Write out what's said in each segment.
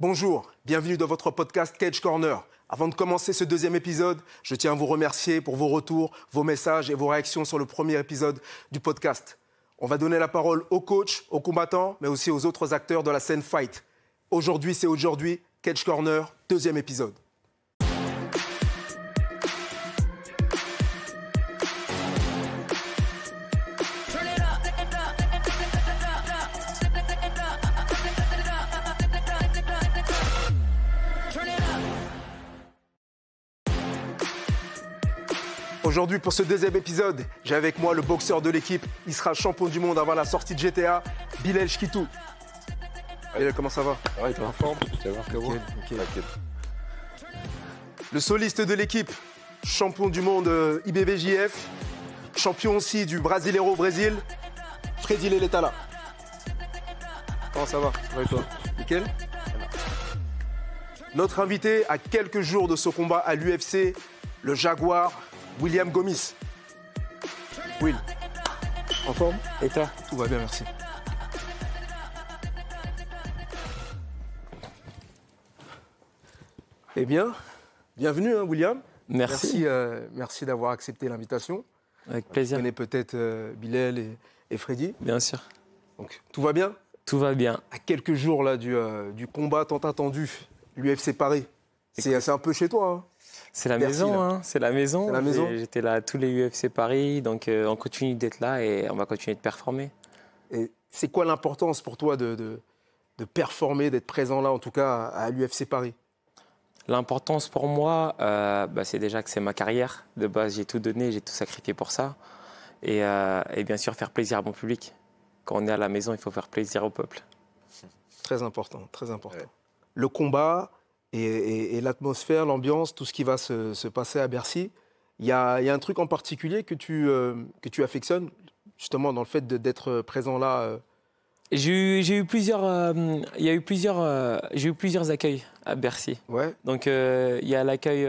Bonjour, bienvenue dans votre podcast Cage Corner. Avant de commencer ce deuxième épisode, je tiens à vous remercier pour vos retours, vos messages et vos réactions sur le premier épisode du podcast. On va donner la parole aux coachs, aux combattants, mais aussi aux autres acteurs de la scène fight. Aujourd'hui, c'est aujourd'hui, Cage Corner, deuxième épisode. Aujourd'hui, pour ce deuxième épisode, j'ai avec moi le boxeur de l'équipe. Il sera champion du monde avant la sortie de GTA, Bilal Chkitou. Bilal, comment ça va? Ouais, t'es en forme? Tu vas voir que Nickel. Le soliste de l'équipe, champion du monde IBBJF, champion aussi du Brasileiro Brésil, Freddy Leletala. Comment ça va? Ouais, toi? Nickel. Notre invité à quelques jours de ce combat à l'UFC, le Jaguar, William Gomis. Will, en forme? Et toi? Tout va bien, merci. Eh bien, bienvenue, hein, William. Merci. Merci d'avoir accepté l'invitation. Avec plaisir. Vous connaissez peut-être Bilal et Freddy. Bien sûr. Donc, tout va bien? Tout va bien. À quelques jours là, du combat tant attendu, l'UFC Paris. C'est un peu chez toi, hein? C'est la Merci, maison, là. hein. C'est la maison. C'est la maison. J'étais là à tous les UFC Paris, donc on continue d'être là et on va continuer de performer. Et c'est quoi l'importance pour toi de performer, d'être présent là, en tout cas à l'UFC Paris? L'importance pour moi, c'est déjà que c'est ma carrière. De base, j'ai tout donné, j'ai tout sacrifié pour ça. Et bien sûr, faire plaisir à mon public. Quand on est à la maison, il faut faire plaisir au peuple. Très important, très important. Ouais. Le combat et l'atmosphère, l'ambiance, tout ce qui va se passer à Bercy, il y a un truc en particulier que tu affectionnes, justement, dans le fait d'être présent là. J'ai eu plusieurs accueils à Bercy. Ouais. Donc il y a l'accueil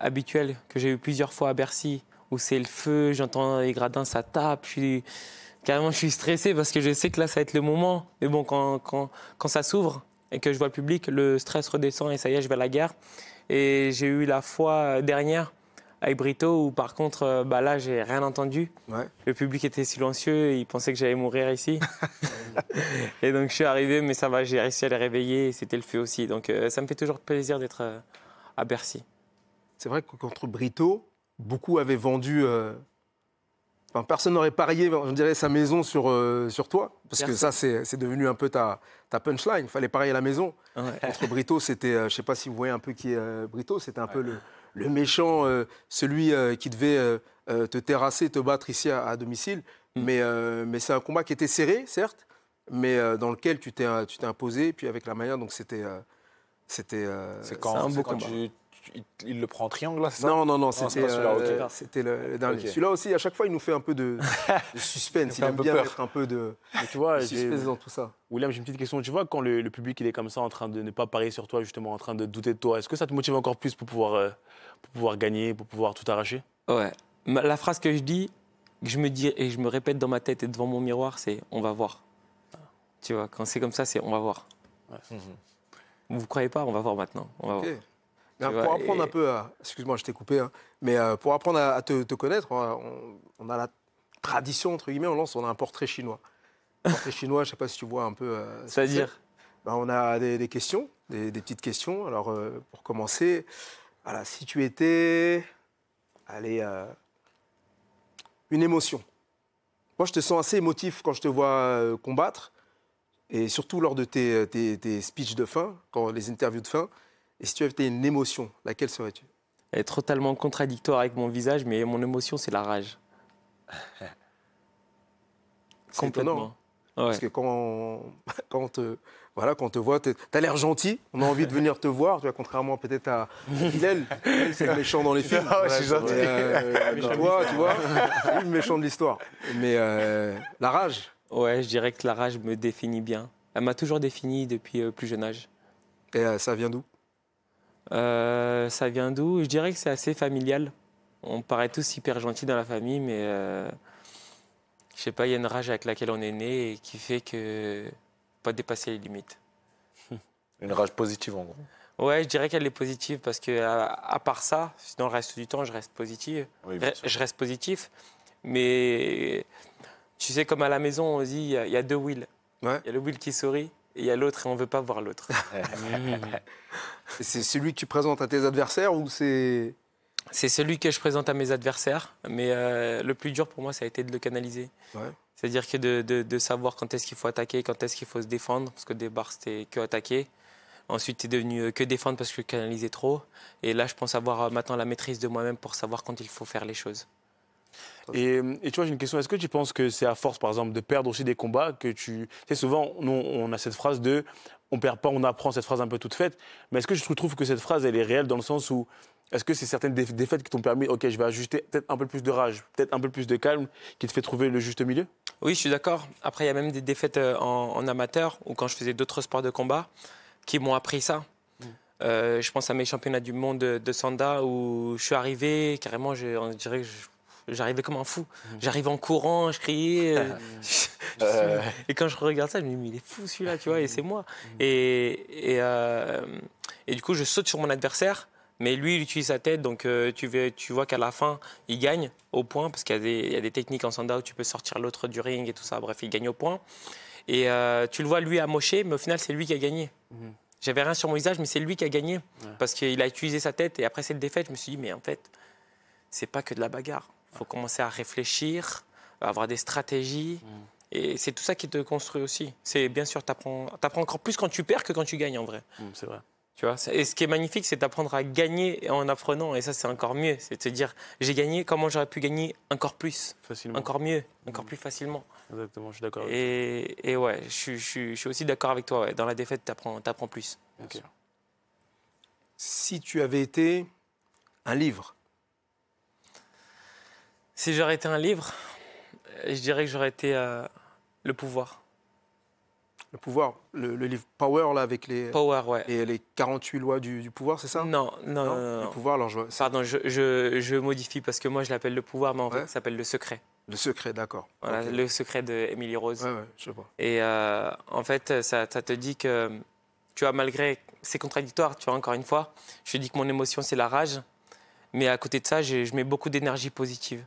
habituel que j'ai eu plusieurs fois à Bercy, où c'est le feu, j'entends les gradins, ça tape, je suis stressé parce que je sais que là ça va être le moment. Mais bon, quand ça s'ouvre et que je vois le public, le stress redescend et ça y est, je vais à la guerre. Et j'ai eu la fois dernière avec Brito où par contre, là j'ai rien entendu. Ouais. Le public était silencieux, il pensait que j'allais mourir ici. Et donc je suis arrivé, mais ça va, j'ai réussi à les réveiller et c'était le feu aussi. Donc ça me fait toujours plaisir d'être à Bercy. C'est vrai que contre Brito, beaucoup avaient vendu. Personne n'aurait parié, je dirais, sa maison sur toi. Parce que ça, c'est devenu un peu ta punchline. Il fallait parier la maison. Ouais. Contre Brito, c'était, je ne sais pas si vous voyez un peu qui est Brito, c'était un peu le méchant, celui qui devait te terrasser, te battre ici à domicile. Mais c'est un combat qui était serré, certes, mais dans lequel tu t'es imposé, puis avec la manière, donc c'était C'est un beau combat. Il le prend en triangle, là, c'est ça? Non, c'est c'était pas celui-là, ok. c'était le dernier. Ok. Celui-là aussi, à chaque fois, il nous fait un peu de suspense. Il un aime peu bien peur. mettre un peu de Mais tu vois, suspense dans tout ça. William, j'ai une petite question. Tu vois, quand le public il est comme ça, en train de ne pas parier sur toi, justement, en train de douter de toi, est-ce que ça te motive encore plus pour pouvoir gagner, pour pouvoir tout arracher? Ouais. La phrase que je dis, que je me dis et je me répète dans ma tête et devant mon miroir, c'est « on va voir ». Tu vois, quand c'est comme ça, c'est « on va voir Ouais. ». Vous ne croyez pas? On va voir maintenant. On va Ok. voir. Mais Tu pour vois, apprendre un peu à... Excuse-moi, je t'ai coupé. Hein. Mais pour apprendre à te connaître, on a la tradition, entre guillemets, on a un portrait chinois. Un portrait chinois, je ne sais pas si tu vois un peu... ce que C'est-à-dire? c'est. On a des questions, des petites questions. Alors, pour commencer, voilà, si tu étais... Allez, une émotion. Moi, je te sens assez émotif quand je te vois combattre, et surtout lors de tes speeches de fin, les interviews de fin. Et si tu avais une émotion, laquelle serais-tu? Elle est totalement contradictoire avec mon visage, mais mon émotion, c'est la rage. C'est étonnant, hein. Ouais. Parce que quand on te voit, tu as l'air gentil, on a envie de venir te voir, tu vois, contrairement peut-être à Bilal, c'est le méchant dans les films. Ah ouais, je suis gentil. Toi, tu vois, c'est lui le méchant de l'histoire. Mais la rage, Ouais, je dirais que la rage me définit bien. Elle m'a toujours défini depuis plus jeune âge. et ça vient d'où? Ça vient d'où? Je dirais que c'est assez familial. On paraît tous hyper gentils dans la famille, mais je sais pas, il y a une rage avec laquelle on est né et qui fait que pas dépasser les limites. Une rage positive, en gros. Ouais, je dirais qu'elle est positive parce que à part ça, dans le reste du temps, je reste positif. Oui, bien sûr. Je reste positif. Mais tu sais, comme à la maison, on dit, il y a deux Will. Ouais. Il y a le Will qui sourit et il y a l'autre et on ne veut pas voir l'autre. Et c'est celui que tu présentes à tes adversaires ou c'est... C'est celui que je présente à mes adversaires, mais le plus dur pour moi, ça a été de le canaliser. Ouais. C'est-à-dire que de savoir quand est-ce qu'il faut attaquer, quand est-ce qu'il faut se défendre, parce qu'au départ, c'était que attaquer. Ensuite, c'est devenu que défendre parce que je canalisais trop. Et là, je pense avoir maintenant la maîtrise de moi-même pour savoir quand il faut faire les choses. Et tu vois, j'ai une question. Est-ce que tu penses que c'est à force, par exemple, de perdre aussi des combats que tu... Tu sais, souvent, nous, on a cette phrase de « on perd pas, on apprend », cette phrase un peu toute faite. Mais est-ce que je trouve que cette phrase, elle est réelle dans le sens où est-ce que c'est certaines défaites qui t'ont permis, OK, je vais ajuster peut-être un peu plus de rage, peut-être un peu plus de calme, qui te fait trouver le juste milieu? Oui, je suis d'accord. Après, il y a même des défaites en amateur ou quand je faisais d'autres sports de combat qui m'ont appris ça. Je pense à mes championnats du monde de Sanda où je suis arrivé, carrément, on dirait que j'arrivais comme un fou. J'arrivais en courant, je criais. Et quand je regarde ça, je me dis, mais il est fou celui-là, tu vois, et c'est moi. Et du coup, je saute sur mon adversaire, mais lui, il utilise sa tête, donc tu vois qu'à la fin, il gagne au point, parce qu'il y a des techniques en Sanda où tu peux sortir l'autre du ring et tout ça. Bref, il gagne au point. Et tu le vois, lui, amocher, mais au final, c'est lui qui a gagné. J'avais rien sur mon visage, mais c'est lui qui a gagné, parce qu'il a utilisé sa tête. Et après cette défaite, je me suis dit, mais en fait, c'est pas que de la bagarre. Il faut commencer à réfléchir, à avoir des stratégies. Et c'est tout ça qui te construit aussi. C'est bien sûr, t'apprends encore plus quand tu perds que quand tu gagnes en vrai. C'est vrai. Tu vois, et ce qui est magnifique, c'est d'apprendre à gagner en apprenant. Et ça, c'est encore mieux. C'est de se dire, j'ai gagné, comment j'aurais pu gagner encore plus, Facilement. encore mieux, encore plus facilement. Exactement, je suis d'accord. Et ouais, je suis aussi d'accord avec toi. Ouais. Dans la défaite, t'apprends plus. Okay. Si tu avais été un livre, Si j'aurais été un livre, je dirais que j'aurais été Le Pouvoir. le pouvoir, le livre Power, là, avec Power, ouais. les 48 lois du pouvoir, c'est ça? Non. Le pouvoir, alors Pardon, je modifie parce que moi je l'appelle Le Pouvoir, mais en fait Ouais. ça s'appelle Le Secret. Le secret, d'accord. Voilà, Ok. Le Secret de Émilie Rose. Ouais, je vois. Et en fait, ça te dit que, tu vois, malgré, c'est contradictoire, tu vois, encore une fois, je dis que mon émotion c'est la rage, mais à côté de ça, je mets beaucoup d'énergie positive.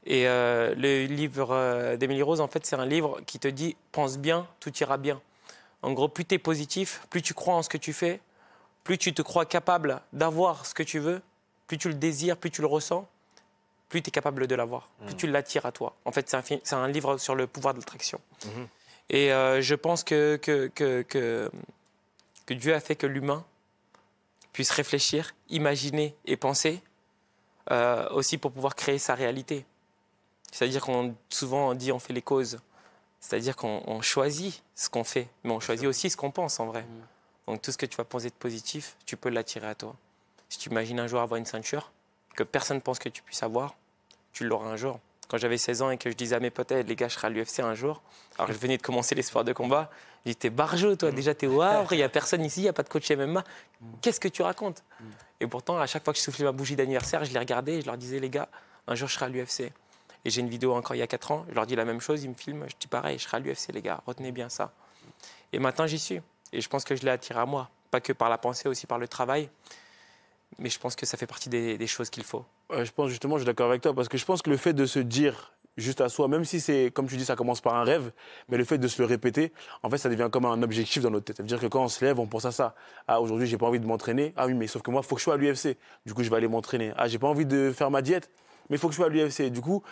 Et le livre d'Émilie Rose, en fait, c'est un livre qui te dit « pense bien, tout ira bien ». En gros, plus tu es positif, plus tu crois en ce que tu fais, plus tu te crois capable d'avoir ce que tu veux, plus tu le désires, plus tu le ressens, plus tu es capable de l'avoir, plus tu l'attires à toi. En fait, c'est un livre sur le pouvoir de l'attraction. Et je pense que Dieu a fait que l'humain puisse réfléchir, imaginer et penser aussi pour pouvoir créer sa réalité. C'est-à-dire qu'on souvent on dit on fait les causes. C'est-à-dire qu'on choisit ce qu'on fait, mais on choisit aussi ce qu'on pense en vrai. Donc tout ce que tu vas penser de positif, tu peux l'attirer à toi. Si tu imagines un jour avoir une ceinture que personne ne pense que tu puisses avoir, tu l'auras un jour. Quand j'avais 16 ans et que je disais à mes potes, les gars, je serai à l'UFC un jour, alors que je venais de commencer les sports de combat, je dis, t'es barjot, toi, déjà t'es au Havre, il n'y a personne ici, il n'y a pas de coach MMA. Qu'est-ce que tu racontes? Et pourtant, à chaque fois que je soufflais ma bougie d'anniversaire, je les regardais et je leur disais, les gars, un jour je serai à l'UFC. Et j'ai une vidéo encore il y a 4 ans, je leur dis la même chose, ils me filment, je dis pareil, je serai à l'UFC, les gars, retenez bien ça. Et maintenant, j'y suis. Et je pense que je l'ai attiré à moi, pas que par la pensée, aussi par le travail. Mais je pense que ça fait partie des choses qu'il faut. Je pense justement, je suis d'accord avec toi, parce que je pense que le fait de se dire juste à soi, même si c'est, comme tu dis, ça commence par un rêve, mais le fait de se le répéter, en fait, ça devient comme un objectif dans notre tête. Ça veut dire que quand on se lève, on pense à ça. Ah, aujourd'hui, j'ai pas envie de m'entraîner. Ah oui, mais sauf que moi, il faut que je sois à l'UFC. Du coup, je vais aller m'entraîner. Ah, j'ai pas envie de faire ma diète, mais il faut que je sois à l'UFC. Du coup,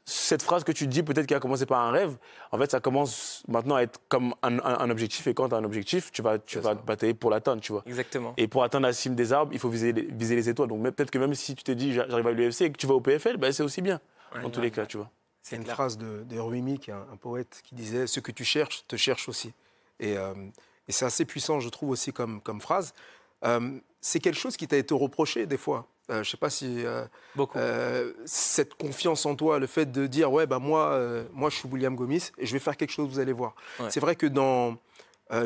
cette phrase que tu dis, peut-être qu'elle a commencé par un rêve, en fait, ça commence maintenant à être comme un objectif. Et quand tu as un objectif, tu vas te batailler pour l'atteindre, tu vois. Exactement. Et pour atteindre la cime des arbres, il faut viser les étoiles. Donc peut-être que même si tu te dis, j'arrive à l'UFC et que tu vas au PFL, ben, c'est aussi bien, dans tous les cas, tu vois. C'est une phrase de Rumi, qui est un poète, qui disait « Ce que tu cherches, te cherche aussi ». Et c'est assez puissant, je trouve, aussi comme phrase. C'est quelque chose qui t'a été reproché des fois. Je ne sais pas si Beaucoup. cette confiance en toi, le fait de dire « Ouais, bah, moi, je suis William Gomis et je vais faire quelque chose, vous allez voir Ouais. ». C'est vrai que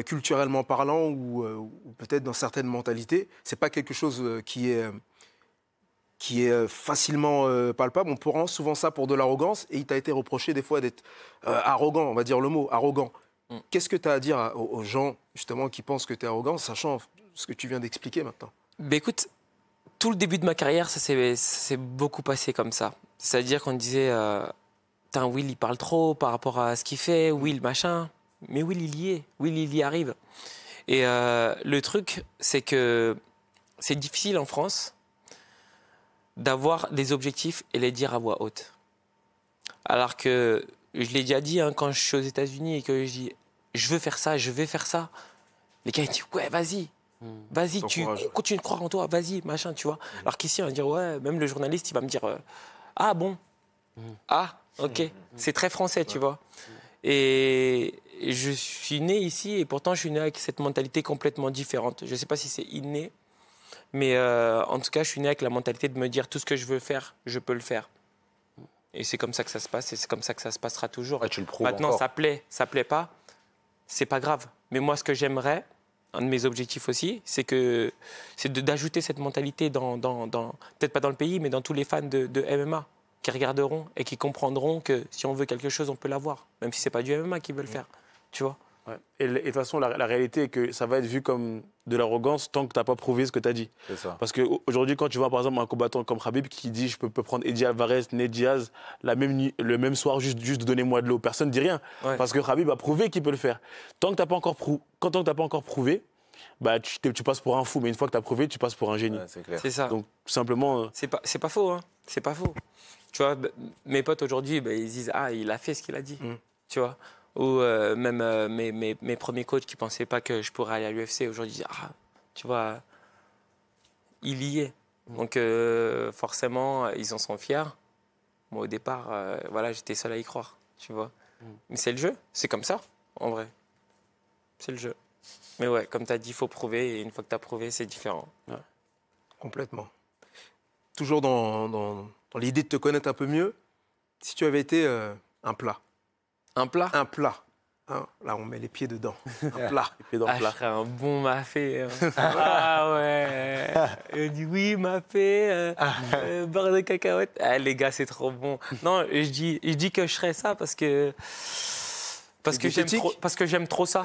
culturellement parlant ou peut-être dans certaines mentalités, ce n'est pas quelque chose qui est facilement palpable. On prend souvent ça pour de l'arrogance et il t'a été reproché des fois d'être arrogant, on va dire le mot, arrogant. Qu'est-ce que tu as à dire aux gens, justement, qui pensent que tu es arrogant, sachant ce que tu viens d'expliquer maintenant? Ben écoute, tout le début de ma carrière, ça s'est beaucoup passé comme ça. C'est-à-dire qu'on disait, putain, Will, il parle trop par rapport à ce qu'il fait, Will, machin. Mais Will, il y est. Will, il y arrive. Et le truc, c'est que c'est difficile en France d'avoir des objectifs et les dire à voix haute. Alors que, je l'ai déjà dit, hein, quand je suis aux États-Unis et que je dis, je veux faire ça, je vais faire ça, les gars, ils disent, ouais, vas-y. Vas-y, tu continues de croire en toi, vas-y, machin, tu vois. Alors qu'ici, on va dire, ouais, même le journaliste, il va me dire, ah bon, ah, ok, c'est très français, tu vois. Et je suis né ici et pourtant, je suis né avec cette mentalité complètement différente. Je ne sais pas si c'est inné, mais en tout cas, je suis né avec la mentalité de me dire, tout ce que je veux faire, je peux le faire. Et c'est comme ça que ça se passe et c'est comme ça que ça se passera toujours. Ouais, tu le prouves Maintenant, encore. ça plaît pas, c'est pas grave. Mais moi, ce que j'aimerais, un de mes objectifs aussi, c'est d'ajouter cette mentalité peut-être pas dans le pays, mais dans tous les fans de MMA qui regarderont et qui comprendront que si on veut quelque chose, on peut l'avoir, même si c'est pas du MMA qu'ils veulent faire, tu vois. Ouais. Et de toute façon, la réalité est que ça va être vu comme de l'arrogance tant que tu n'as pas prouvé ce que tu as dit. C'est ça. Parce qu'aujourd'hui, quand tu vois par exemple un combattant comme Khabib qui dit je peux prendre Eddie Alvarez, Nate Diaz le même soir, juste donnez-moi de l'eau, personne ne dit rien. Ouais. Parce que Khabib a prouvé qu'il peut le faire. Tant que tu n'as pas encore prouvé, bah, tu passes pour un fou. Mais une fois que tu as prouvé, tu passes pour un génie. Ouais, c'est clair. C'est ça. Donc, tout simplement. C'est pas faux, hein. C'est pas faux. Tu vois, mes potes aujourd'hui, ils disent ah, il a fait ce qu'il a dit. Tu vois. Ou même mes premiers coachs qui ne pensaient pas que je pourrais aller à l'UFC, aujourd'hui disent ah, tu vois, il y est. Donc forcément, ils en sont fiers. Moi, au départ, voilà, j'étais seul à y croire, tu vois. Mais c'est le jeu, c'est comme ça, en vrai. C'est le jeu. Mais ouais, comme tu as dit, il faut prouver, et une fois que tu as prouvé, c'est différent. Ouais. Complètement. Toujours dans l'idée de te connaître un peu mieux, si tu avais été un plat. Un plat? Un plat. Hein, là, on met les pieds dedans. Un plat. Les pieds dans le plat. Je serais un bon mafé. Hein. Ah ouais. Il dit oui, mafé, beurre de cacahuète. Ah, les gars, c'est trop bon. Non, je dis que je serais ça parce que j'aime trop ça.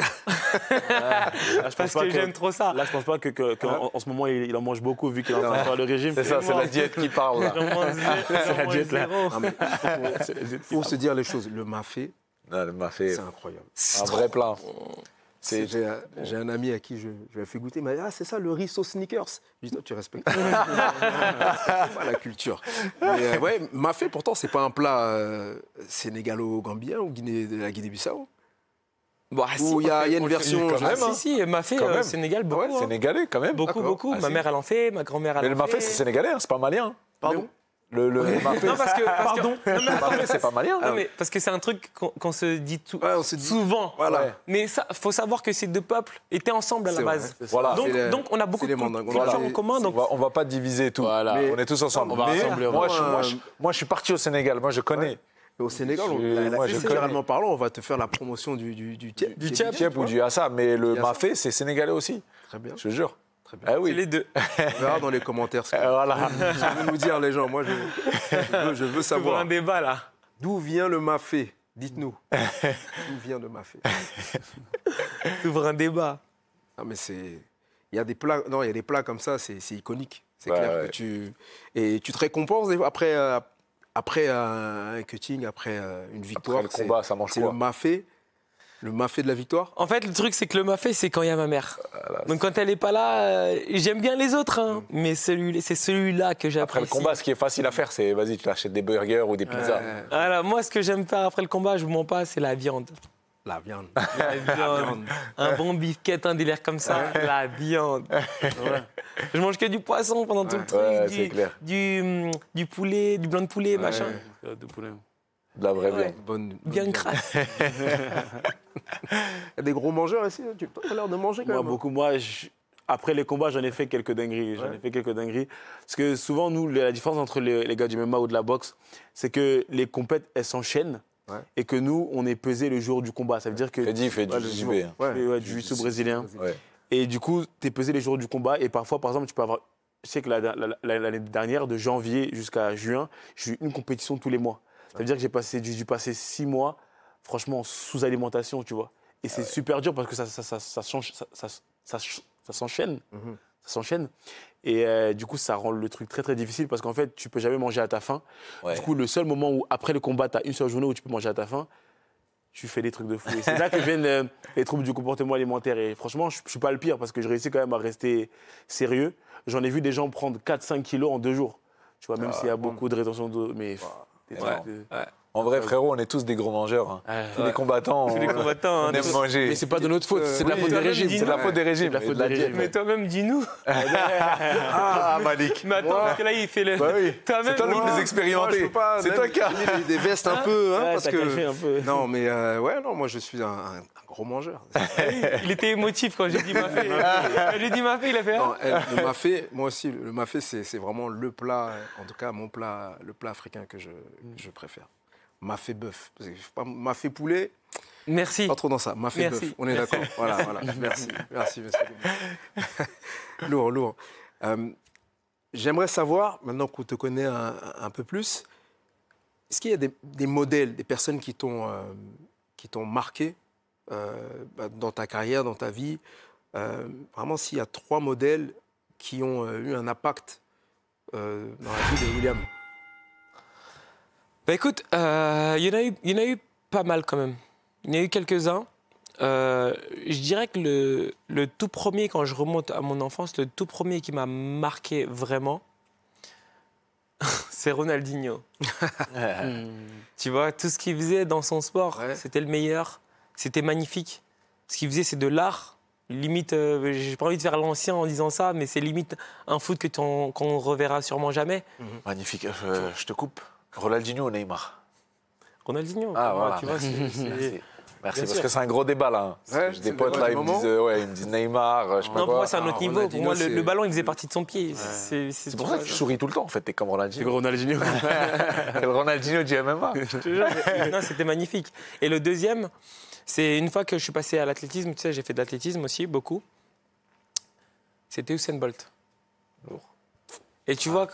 Parce que j'aime trop ça. Là, je pense pas qu'en ce moment, il en mange beaucoup vu qu'il est en train de faire le régime. C'est ça, c'est la diète qui parle. Là. C'est la diète, là. Il faut se dire les choses. Le mafé, Non, le mafé, c'est incroyable. un vrai plat. J'ai un ami à qui je lui ai fait goûter. Il m'a dit, ah, c'est ça, le riz sauce sneakers. Je dis, non, tu respectes pas la culture. Mais ouais, mafé, pourtant, c'est pas un plat sénégalo-gambien ou de la Guinée-Bissau. Bon, Où il y a une version... quand même, hein. Si, mafé, Quand même. Sénégal, beaucoup. Ouais, sénégalais quand même. Beaucoup, D'accord. beaucoup. Ah, Ma si. mère, elle en fait, ma grand-mère, elle Mais en le fait. mafé, c'est sénégalais, hein, c'est pas malien. Hein. Pardon. Le mafé, Non, parce que... Pardon. le mafé, c'est pas malien. Non, mais parce que c'est un truc qu'on se dit Ouais, on se dit- souvent. Voilà. Ouais. Mais ça, faut savoir que ces deux peuples étaient ensemble à la C'est vrai, base. c'est ça. Voilà. Donc, on a beaucoup c'est de les mandingues. cultures Voilà. en commun. Donc, On va pas diviser tout. Voilà. On est tous ensemble. On va Mais rassembler, moi, vraiment. moi, je suis parti au Sénégal. Moi, je connais. Au Sénégal, Moi, je généralement parlant, on va te faire la promotion du tiep. Du tiep ou du assa, mais le Yassa. mafé, c'est sénégalais aussi. Très bien. Je te jure. Très bien. Ah c'est oui. les deux. On verra dans les commentaires ce que Voilà. veulent nous dire les gens. Moi, je veux C'est pour savoir. un débat, là. D'où vient le mafé? Dites-nous. D'où vient le mafé? T'ouvres un débat. Ah, mais c'est... Il y a des plats, non, il y a des plats comme ça, c'est iconique. C'est Ouais, clair ouais. que tu te récompenses des fois, après un cutting, après une victoire. Après le combat, ça mange c'est quoi? le mafé de la victoire. En fait, le truc, c'est que le mafé, c'est quand il y a ma mère. Donc, quand elle n'est pas là, j'aime bien les autres, hein, mais c'est celui-là que j'apprécie. Après le combat, ce qui est facile à faire, c'est vas-y, tu achètes des burgers ou des pizzas. Voilà, moi, ce que j'aime faire après le combat, je vous mens pas, c'est la viande. La viande. La viande. Un bon beefquette, un délire comme ça, la viande. Ouais. Je mange que du poisson pendant tout le truc, Ouais, c'est clair. du poulet, du blanc de poulet, machin. De poulet. De la vraie Ouais. viande. Bonne Bien viande. crasse. Il y a des gros mangeurs ici. Tu as l'air de manger quand Moi, même. beaucoup. Moi, après les combats, j'en ai fait quelques dingueries. Parce que souvent, nous, la différence entre les gars du MMA ou de la boxe, c'est que les compètes, elles s'enchaînent. Ouais. Et que nous, on est pesé le jour du combat. Ça veut dire que. Freddy fait du Ouais, le JB. jour. hein. Ouais. Ouais, du jiu-jitsu brésilien. Ouais. Et du coup, tu es pesé les jours du combat. Et parfois, par exemple, tu peux avoir. Je sais que l'année dernière, de janvier jusqu'à juin, j'ai eu une compétition tous les mois. Ça veut dire que j'ai dû passer 6 mois, franchement, sous alimentation, tu vois. Et c'est super dur parce que ça s'enchaîne. Ça s'enchaîne. Et du coup, ça rend le truc très, très difficile parce qu'en fait, tu peux jamais manger à ta faim. Ouais. Du coup, le seul moment où, après le combat, tu as une seule journée où tu peux manger à ta faim, tu fais des trucs de fou. Et c'est là que viennent les troubles du comportement alimentaire. Et franchement, je ne suis pas le pire parce que je réussis quand même à rester sérieux. J'en ai vu des gens prendre 4-5 kilos en 2 jours. Tu vois, même s'il y a beaucoup de rétention d'eau. Mais des trucs de- En vrai, frérot, on est tous des gros mangeurs. Hein. Tous les combattants, Tous les combattants. on hein, aime tous. manger. Mais c'est pas de notre faute, c'est de la oui, faute des toi-même, régimes. dis-nous. C'est de la faute des régimes. C'est de la faute et de des diète. régimes. Mais toi-même, dis-nous. Ah, Malik. Mais attends, parce que là, il fait le. Bah oui. Toi-même, C'est toi le dis-nous. plus Moi, je expérimenté. peux pas C'est même toi qui as. donner des vestes un peu, hein, Ouais, parce t'as caché un peu. Non, mais ouais, non, moi je suis un gros mangeur. Il était émotif quand j'ai dit ma fée. Quand j'ai dit ma fée, il a fait. Non, Ah. le mafé, moi aussi, le mafé, c'est vraiment le plat, en tout cas mon plat, le plat africain que je préfère. Mafé bœuf. Parce que mafé poulet, Merci. pas trop dans ça. Mafé Merci. bœuf, on est d'accord. Voilà. Merci, monsieur. Lourd, lourd. J'aimerais savoir, maintenant qu'on te connaît un peu plus, est-ce qu'il y a des modèles, des personnes qui t'ont marqué dans ta carrière, dans ta vie? Vraiment, s'il y a 3 modèles qui ont eu un impact dans la vie de William. Bah écoute, il y en a eu pas mal quand même. Il y en a eu quelques-uns. Je dirais que le tout premier, quand je remonte à mon enfance, le tout premier qui m'a marqué vraiment, c'est Ronaldinho. Tu vois, tout ce qu'il faisait dans son sport, Ouais. c'était le meilleur. C'était magnifique. Ce qu'il faisait, c'est de l'art. Limite, j'ai pas envie de faire l'ancien en disant ça, mais c'est limite un foot qu'on reverra sûrement jamais. Magnifique. Je te coupe. Ronaldinho ou Neymar? Ronaldinho, Ah, pour moi, voilà. tu vois, c'est- Merci. Merci, Bien parce sûr. que c'est un gros débat là. Ouais, J'ai c'est des le potes débat là, du ils me moment. disent Neymar, je sais pas Non, pour quoi. moi, c'est un autre niveau. Pour Ronaldinho, moi, c'est- le ballon, il faisait partie de son pied. C'est pour ça que tu souris tout le temps en fait, t'es comme C'est Ronaldinho. Ronaldinho. C'est le Ronaldinho du MMA. Je te jure, non, c'était magnifique. Et le deuxième, c'est une fois que je suis passé à l'athlétisme, tu sais, j'ai fait de l'athlétisme aussi, beaucoup. C'était Usain Bolt. Et tu vois,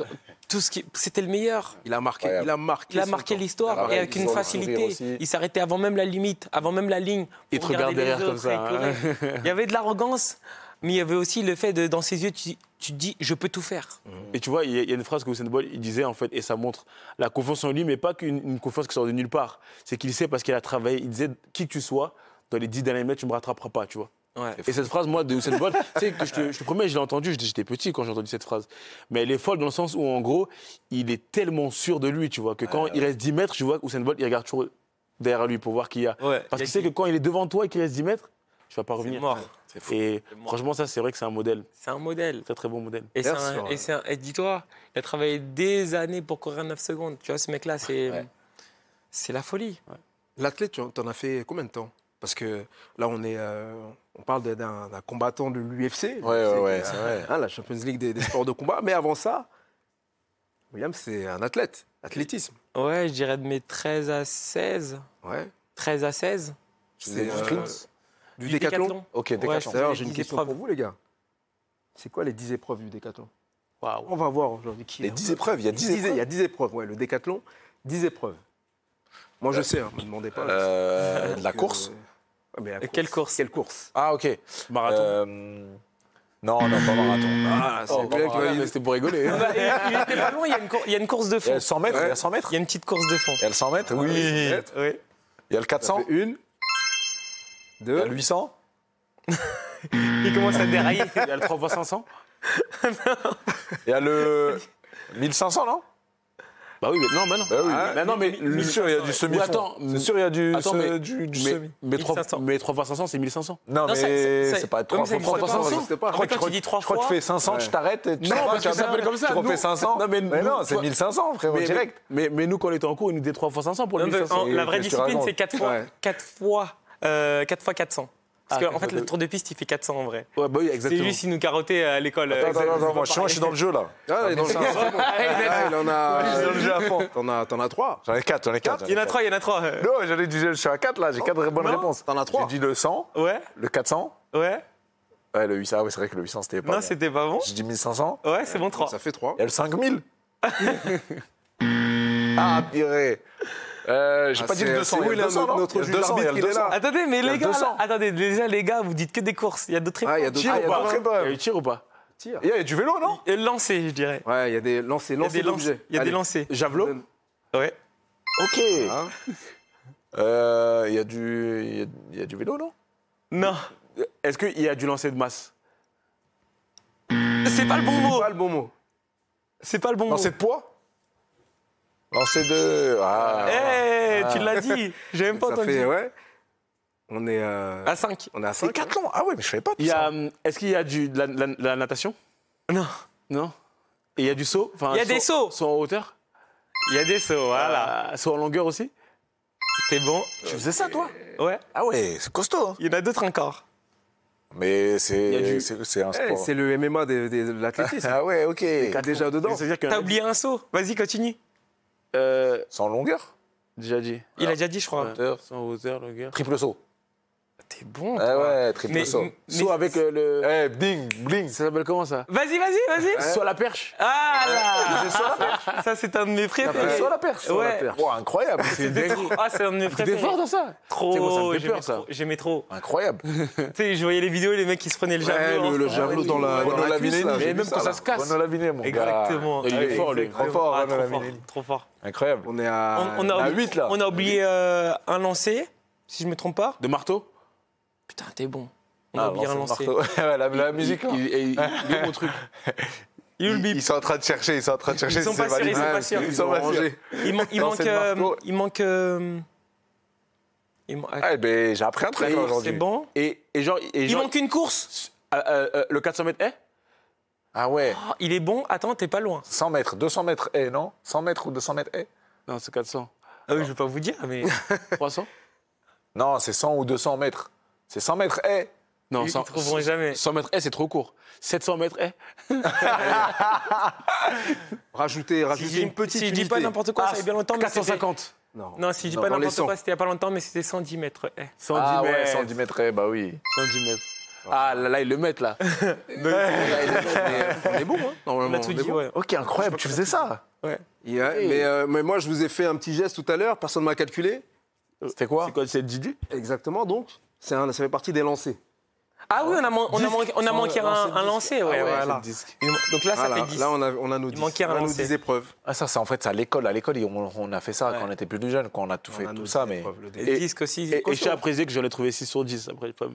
tout ce qui, c'était le meilleur. Il a marqué, Ouais. il a marqué. Il a son marqué temps. l'histoire Ah ouais, et avec ils une ont le facilité. sourire aussi. Il s'arrêtait avant même la limite, avant même la ligne. Il pour te regarde regarder les derrière comme autres ça, et pleurer. Il y avait de l'arrogance, mais il y avait aussi le fait de, dans ses yeux, tu te dis, je peux tout faire. Et tu vois, il y a une phrase que Usain Bolt il disait en fait, et ça montre la confiance en lui, mais pas qu'une confiance qui sort de nulle part. C'est qu'il sait parce qu'il a travaillé. Il disait, qui que tu sois, dans les 10 derniers mètres, tu me rattraperas pas, tu vois. Ouais. Et cette phrase, moi, de Usain Bolt, tu sais, que je te promets, je l'ai entendue, j'étais petit quand j'ai entendu cette phrase. Mais elle est folle dans le sens où, en gros, il est tellement sûr de lui, tu vois, que quand il reste 10 mètres, tu vois, Usain Bolt, il regarde toujours derrière lui pour voir qui y a. Ouais. Parce qu'il sait que quand il est devant toi et qu'il reste 10 mètres, tu vas pas C'est revenir. mort. Et C'est mort. franchement, ça, c'est vrai que c'est un modèle. C'est un modèle. Très, très bon modèle. Et, Merci, ouais. et dis-toi, il a travaillé des années pour courir 9 secondes. Tu vois, ce mec-là, c'est la folie. L'athlète, tu en as fait combien de temps? Parce que là, on parle d'un combattant de l'UFC. Ouais, c'est vrai. La Champions League des sports de combat. Mais avant ça, William, c'est un athlète, athlétisme. Ouais, je dirais de mes 13 à 16. Ouais. 13 à 16. C'est Du sprint du décathlon. Ok, Ouais, décathlon. D'ailleurs, les j'ai une 10 question épreuves. pour vous, les gars. C'est quoi les 10 épreuves du décathlon? Waouh. On va voir aujourd'hui qui Les est. 10 épreuves, il y a 10 Il épreuves. y a 10 épreuves, ouais, le décathlon, 10 épreuves. Moi, je sais, ne me demandez pas. De la course. Mais la Quelle course? Quelle course? Ah, ok. Marathon. Non, pas marathon. Ah, c'est Oh, bien bah, que tu vas mais c'était pour rigoler. Bah, il était pas loin, il y a une course de Il y a fond. le 100 mètres, il y a 100 mètres. Il y a une petite course de fond. Il y a le 100 mètres, oui. Oui. Il y a le 400, une, il y a deux, le 800. Il commence à dérailler. Il y a le 3x500. Il y a le 1500, non? Bah oui, mais non, bah non. Bah oui. Bah non, mais C'est sûr, il y a du semi-fond. attends, C'est sûr, il y a du, attends, mais- du mais, semi. mais 1500. 3x500, c'est 1500. Non, Non, mais ça- c'est pas ouais, 3 mais ça fois existe 300. pas. Je Ça existe pas. En fait, quand tu dis 3 crois que tu fois. fais 500, tu t'arrêtes. Et tu Non, sais pas, parce tu que ça reviens, s'appelle comme ça, Tu refais nous. 500. Non, mais mais nous, non, c'est toi- 1500, frérot, direct. Mais nous, quand on était en cours, ils nous disaient 3x500 pour le Non, mais 1500. la vraie qu'est-ce que tu discipline, racontes? c'est 4 fois, Ouais. 4 fois 400. Parce Ah, qu'en fait, quatre le fois tour de piste, il fait 400 en vrai. Ouais, bah oui, C'est exactement. juste, il nous carottait à l'école. Attends, moi, je suis dans le jeu, là. Ah, il est dans le jeu. Ah, il en a. Je suis dans le jeu à fond. T'en as 3. J'en ai 4. Il y en a 3, il y en a 3. Non, je suis à 4, là. J'ai 4 bonnes Non. réponses. T'en as 3. J'ai dit le 100, Ouais, le 400. ouais. Ouais, le 800, ouais, c'est vrai que le 800, c'était pas Non, bon. c'était pas bon. J'ai dit 1500. Ouais, c'est bon, 3. Ça fait 3. Il y a le 5000. Ah, purée. J'ai pas dit le 200. Oui, Il y a le 200, non notre Il y a juge le 200, il y a d'arbitre, le il est 200. là. Attendez, mais Il y a les gars, 200. là, attendez, déjà les gars, vous dites que des courses. Il y a d'autres Ah, il y a épreuves. d'autres Tir ou pas Après, bah, Il y a eu tir ou pas Tir. il y a du vélo, non Lancer, je dirais. Ouais, il y a des lancers, Il y a des d'objets. lancers. Il y a des Allez. lancers. Javelot Ouais. Ok. Hein Il y a du vélo, non Non, Est-ce qu'il y a du lancer de masse c'est pas le bon mot. Pas le bon mot. C'est pas le bon mot. Lancer de poids Lancer de... Ah. Eh, tu l'as dit. J'ai même pas Ça entendu. fait, ouais. On est À 5. on est à C'est 5. 4 ans. Ah ouais, mais je savais pas tout Il y ça. a, Est-ce qu'il y a de la natation Non. Non. Et il y a du saut Enfin, Il y a des sauts. Saut en hauteur Il y a des sauts, voilà. Saut en longueur aussi C'est bon. Tu faisais ça, toi Ouais. Ah ouais, c'est costaud. Hein. Il y en a d'autres encore. Mais y a du- c'est un sport. C'est le MMA de l'athlétisme. Ah ouais, ok. T'es déjà dedans. C'est-à-dire que T'as oublié un saut. Vas-y, continue. Sans longueur Déjà dit. Il a déjà dit, je crois. Hauteur. Saut en hauteur, longueur. Triple saut. T'es bon. Ah toi. ouais, triple Mais- saut. mais- Saut avec le. Eh, bling, bling. Ça s'appelle comment ça Vas-y, vas-y. Saut à la perche Ah là. Ça, c'est un de mes préférés. Saut à la perche. Ouais. Wow, incroyable. C'est Ah, c'est un de mes T'es préférés. fort dans ça Trop. Tu sais, moi, ça me fait j'aimais peur, ça. trop, J'aimais trop. incroyable. Tu sais, je voyais les vidéos, les mecs qui se prenaient le javelot. le ensemble. javelot dans la Renaud cuisse, Lavinelli. là, j'ai Mais vu même ça, quand ça là. se casse. Renaud Lavinelli, mon gars. Exactement. Il est fort, lui. Exactement. Trop fort, Ah, Renaud trop fort. Lavinelli. Trop fort. Incroyable. On est à On a à oublié, 8, là. on a oublié un lancer, si je me trompe pas. De marteau Putain, t'es bon. On a oublié un lancer. La musique, là. Il est mon truc. Il le bip. Ils sont en train de chercher, Ils sont si pas c'est sûrs, ils valide. sont pas Ouais, sûrs. Ils sont pas sûrs. rangés. Il manque. Lancer de marteau. Eh ben, j'ai appris un truc C'est aujourd'hui. bon. Et Il manque une course. le 400 mètres est Ah ouais. Oh, il est bon. Attends, t'es pas loin. 100 mètres, 200 mètres, non 100 mètres ou 200 mètres, Non, c'est 400. Ah oui, je vais pas vous dire, mais 300 Non, c'est 100 ou 200 mètres. C'est 100 mètres, Non, ils trouveront jamais. 100 mètres est, c'est trop court. 700 mètres est Rajouter une petite Si je dis pas unité. n'importe quoi, ça fait bien longtemps. mais 450. Non. Non, si je dis Non, pas dans les n'importe quoi, 100. c'était il y a pas longtemps, mais c'était 110 mètres. 110 Ah ouais, mètres. 110 mètres, bah oui. 110 mètres. Ah, là, ils le mettent, là. On est bon, hein, On normalement. a tout on est dit, bon. ouais. Ok, incroyable, tu faisais ça. Mais moi, je vous ai fait un petit geste tout à l'heure, personne ne m'a calculé. C'était quoi C'est quoi, c'est Didi Exactement, donc, ça fait partie des lancers. Ah oui, on a manqué un lancer, ouais, Ah ouais, voilà. c'est le disque. Donc là, ça Voilà, fait 10. là, on a nos 10. manquait un on a nos lancer. 10 épreuves. Ah ça, c'est en fait, c'est à l'école. À l'école, on a fait ça Ouais. quand on était plus jeunes, quand on a tout fait, On a nos tout ça, 10 mais... épreuves, le Et dé- le disque aussi. Et je tiens à préciser que j'en ai trouvé 6 sur 10. Après, pas...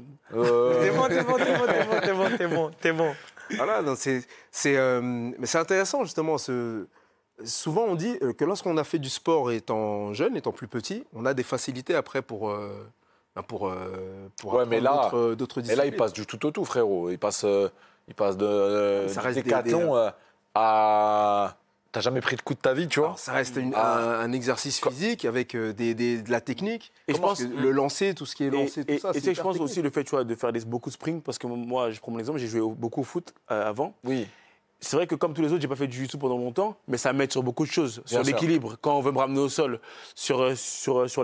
T'es bon. Voilà, donc mais c'est intéressant, justement. Souvent, on dit que lorsqu'on a fait du sport étant jeune, étant plus petit, on a des facilités après pour Ouais, mais là- d'autres Et disciplines. là, il passe du tout au tout, frérot. Il passe de Ça du reste décathlon à... T'as jamais pris de coup de ta vie, tu vois Alors, ça reste Ah. un exercice physique avec de la technique. Et je Comment pense- est-ce que le lancer, tout ce qui est lancé, tout ça, et c'est tu sais, je hyper pense technique. aussi le fait, tu vois, de faire beaucoup de sprints, parce que moi, je prends mon exemple, j'ai joué beaucoup au foot avant. Oui. C'est vrai que comme tous les autres, j'ai pas fait du jiu-jitsu pendant longtemps, mais ça m'aide sur beaucoup de choses, sur Bien sûr. l'équilibre, quand on veut me ramener au sol, sur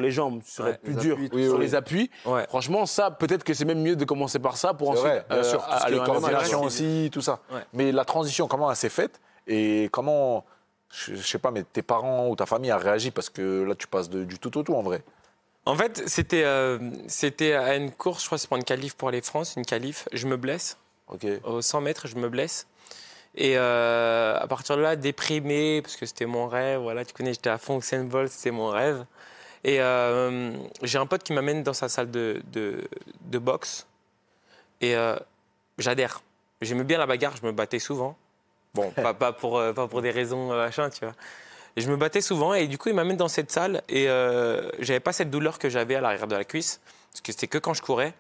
les jambes, sur Ouais, être plus les dur, appuis, tout sur ça. les appuis. Ouais. Franchement, ça, peut-être que c'est même mieux de commencer par ça pour C'est ensuite vrai, bien sûr. Tout ce qui aller est en coordination MMA. aussi, tout ça. Ouais. Mais la transition, comment elle s'est faite et comment, je sais pas, mais tes parents ou ta famille a réagi parce que là, tu passes du tout au tout en vrai. En fait, c'était à une course, je crois que c'est pour une qualif pour les France, une qualif. Je me blesse. Ok. Aux 100 mètres, je me blesse. Et à partir de là, déprimé, parce que c'était mon rêve. Voilà, tu connais, j'étais à fond au Usain Bolt, c'était mon rêve. Et j'ai un pote qui m'amène dans sa salle de boxe. Et j'adhère. J'aimais bien la bagarre, je me battais souvent. Bon, pas pour des raisons machin, tu vois. Et je me battais souvent et du coup, il m'amène dans cette salle et j'avais pas cette douleur que j'avais à l'arrière de la cuisse, parce que c'était que quand je courais.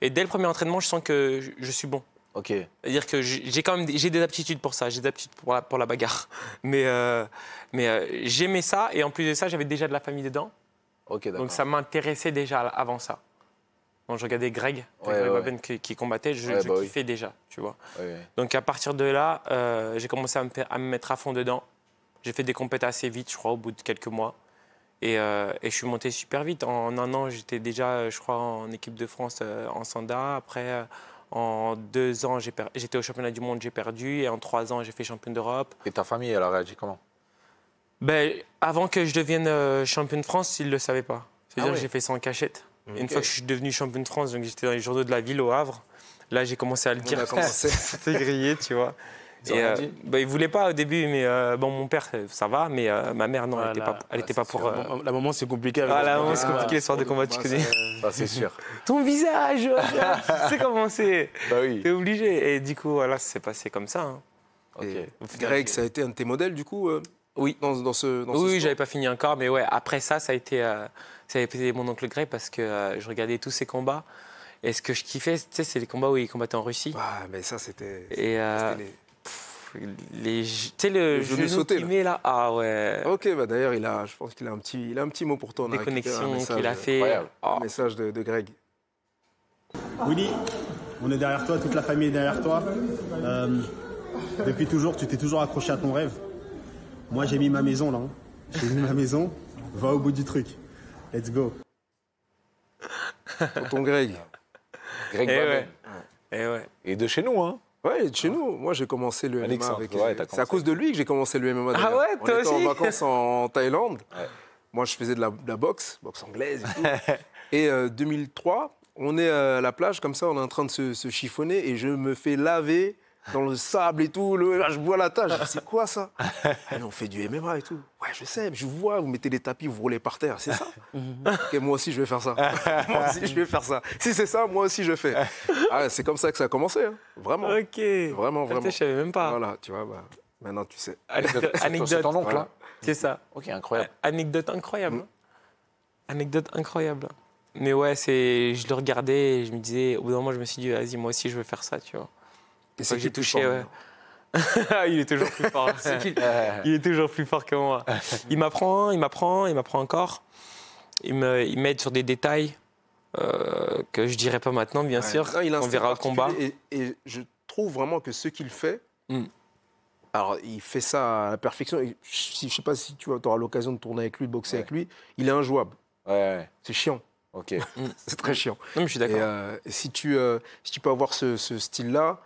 Et dès le premier entraînement, je sens que je suis bon. Ok. C'est-à-dire que j'ai des aptitudes pour ça, j'ai des aptitudes pour la bagarre. Mais j'aimais ça et en plus de ça, j'avais déjà de la famille dedans. Ok, d'accord. Donc ça m'intéressait déjà avant ça. Quand je regardais Greg Ouais. Waben qui combattait, je Ouais, bah oui. kiffais déjà, tu vois. Ouais. Donc à partir de là, j'ai commencé à me mettre à fond dedans. J'ai fait des compétitions assez vite, je crois, au bout de quelques mois. Et je suis monté super vite. En un an, j'étais déjà, je crois, en équipe de France en Sanda. Après, en 2 ans, j'étais au championnat du monde, j'ai perdu. Et en 3 ans, j'ai fait champion d'Europe. Et ta famille, elle a réagi comment Ben, avant que je devienne champion de France, ils ne le savaient pas. C'est-à-dire que j'ai fait ça en cachette. Et une fois que je suis devenu champion de France, donc j'étais dans les journaux de la ville au Havre, là j'ai commencé à le dire. C'était grillé, tu vois. Ils ne voulaient pas au début, mais bon, mon père, ça va, mais ma mère, non, elle n'était pas pour... La maman, c'est compliqué. La maman, c'est compliqué, les soirs de combat, tu connais. Ça, c'est sûr. Ton visage, tu sais comment c'est. Bah oui. T'es obligé. Et du coup, voilà, ça s'est passé comme ça. Hein. Et Greg, ça a été un de tes modèles, du coup Oui. Dans ce Oui, sport. j'avais pas fini encore, mais ouais, après ça a été mon oncle Greg parce que je regardais tous ses combats. Et ce que je kiffais, tu sais, c'est les combats où il combattait en Russie. Ah, mais ça, c'était... Et tu sais, le genou sauté, qu'il met là. Ah ouais. Ok, bah d'ailleurs, je pense qu'il a un petit mot pour toi. On a Des récupéré un connexions message, qu'il a fait. incroyable. Un message de Greg. Willy, on est derrière toi, toute la famille est derrière toi. Depuis toujours, tu t'es toujours accroché à ton rêve. Moi, j'ai mis ma maison là. J'ai mis ma maison. Va au bout du truc. Let's go. Tonton Greg. Greg Et Babel. ouais. Et ouais. Et de chez nous, hein. Ouais, de chez nous. Moi, j'ai commencé le MMA Alexandre, avec... ouais, t'as c'est à cause de lui que j'ai commencé le MMA. Ah d'ailleurs. ouais, toi On était aussi en vacances en Thaïlande. Ouais. Moi, je faisais de la boxe anglaise et tout. Et 2003, on est à la plage, comme ça, on est en train de se chiffonner et je me fais laver dans le sable et tout. Là, je vois la tâche. Je dis, c'est quoi ça? Et on fait du MMA et tout. Ouais, je sais, je vois, vous mettez les tapis, vous roulez par terre, c'est ça? Ok, moi aussi, je vais faire ça. Moi aussi, je vais faire ça. Si c'est ça, moi aussi, je fais. Ah, c'est comme ça que ça a commencé, hein. Vraiment. Ok. Vraiment, vraiment. Je savais même pas. Voilà, tu vois, bah, maintenant, tu sais. Anecdote. C'est ton oncle, Voilà. là. C'est ça. Ok, incroyable. Anecdote incroyable. Anecdote incroyable. Mais ouais, je le regardais et je me disais, au bout d'un moment, je me suis dit, vas-y, moi aussi, je veux faire ça, tu vois. Et C'est que j'ai qui le plus touché, fort, ouais. maintenant Il est toujours plus fort. Il est toujours plus fort que moi. Il m'apprend encore. Il m'aide sur des détails que je dirais pas maintenant, bien sûr. Non, il a un On style verra au combat. particulier Et je trouve vraiment que ce qu'il fait, Mm. alors il fait ça à la perfection. Et je ne sais pas si tu auras l'occasion de tourner avec lui, de boxer avec lui, il est injouable. Ouais, C'est chiant. ok. C'est très chiant. Non, mais je suis Et, d'accord. et si tu peux avoir ce style-là,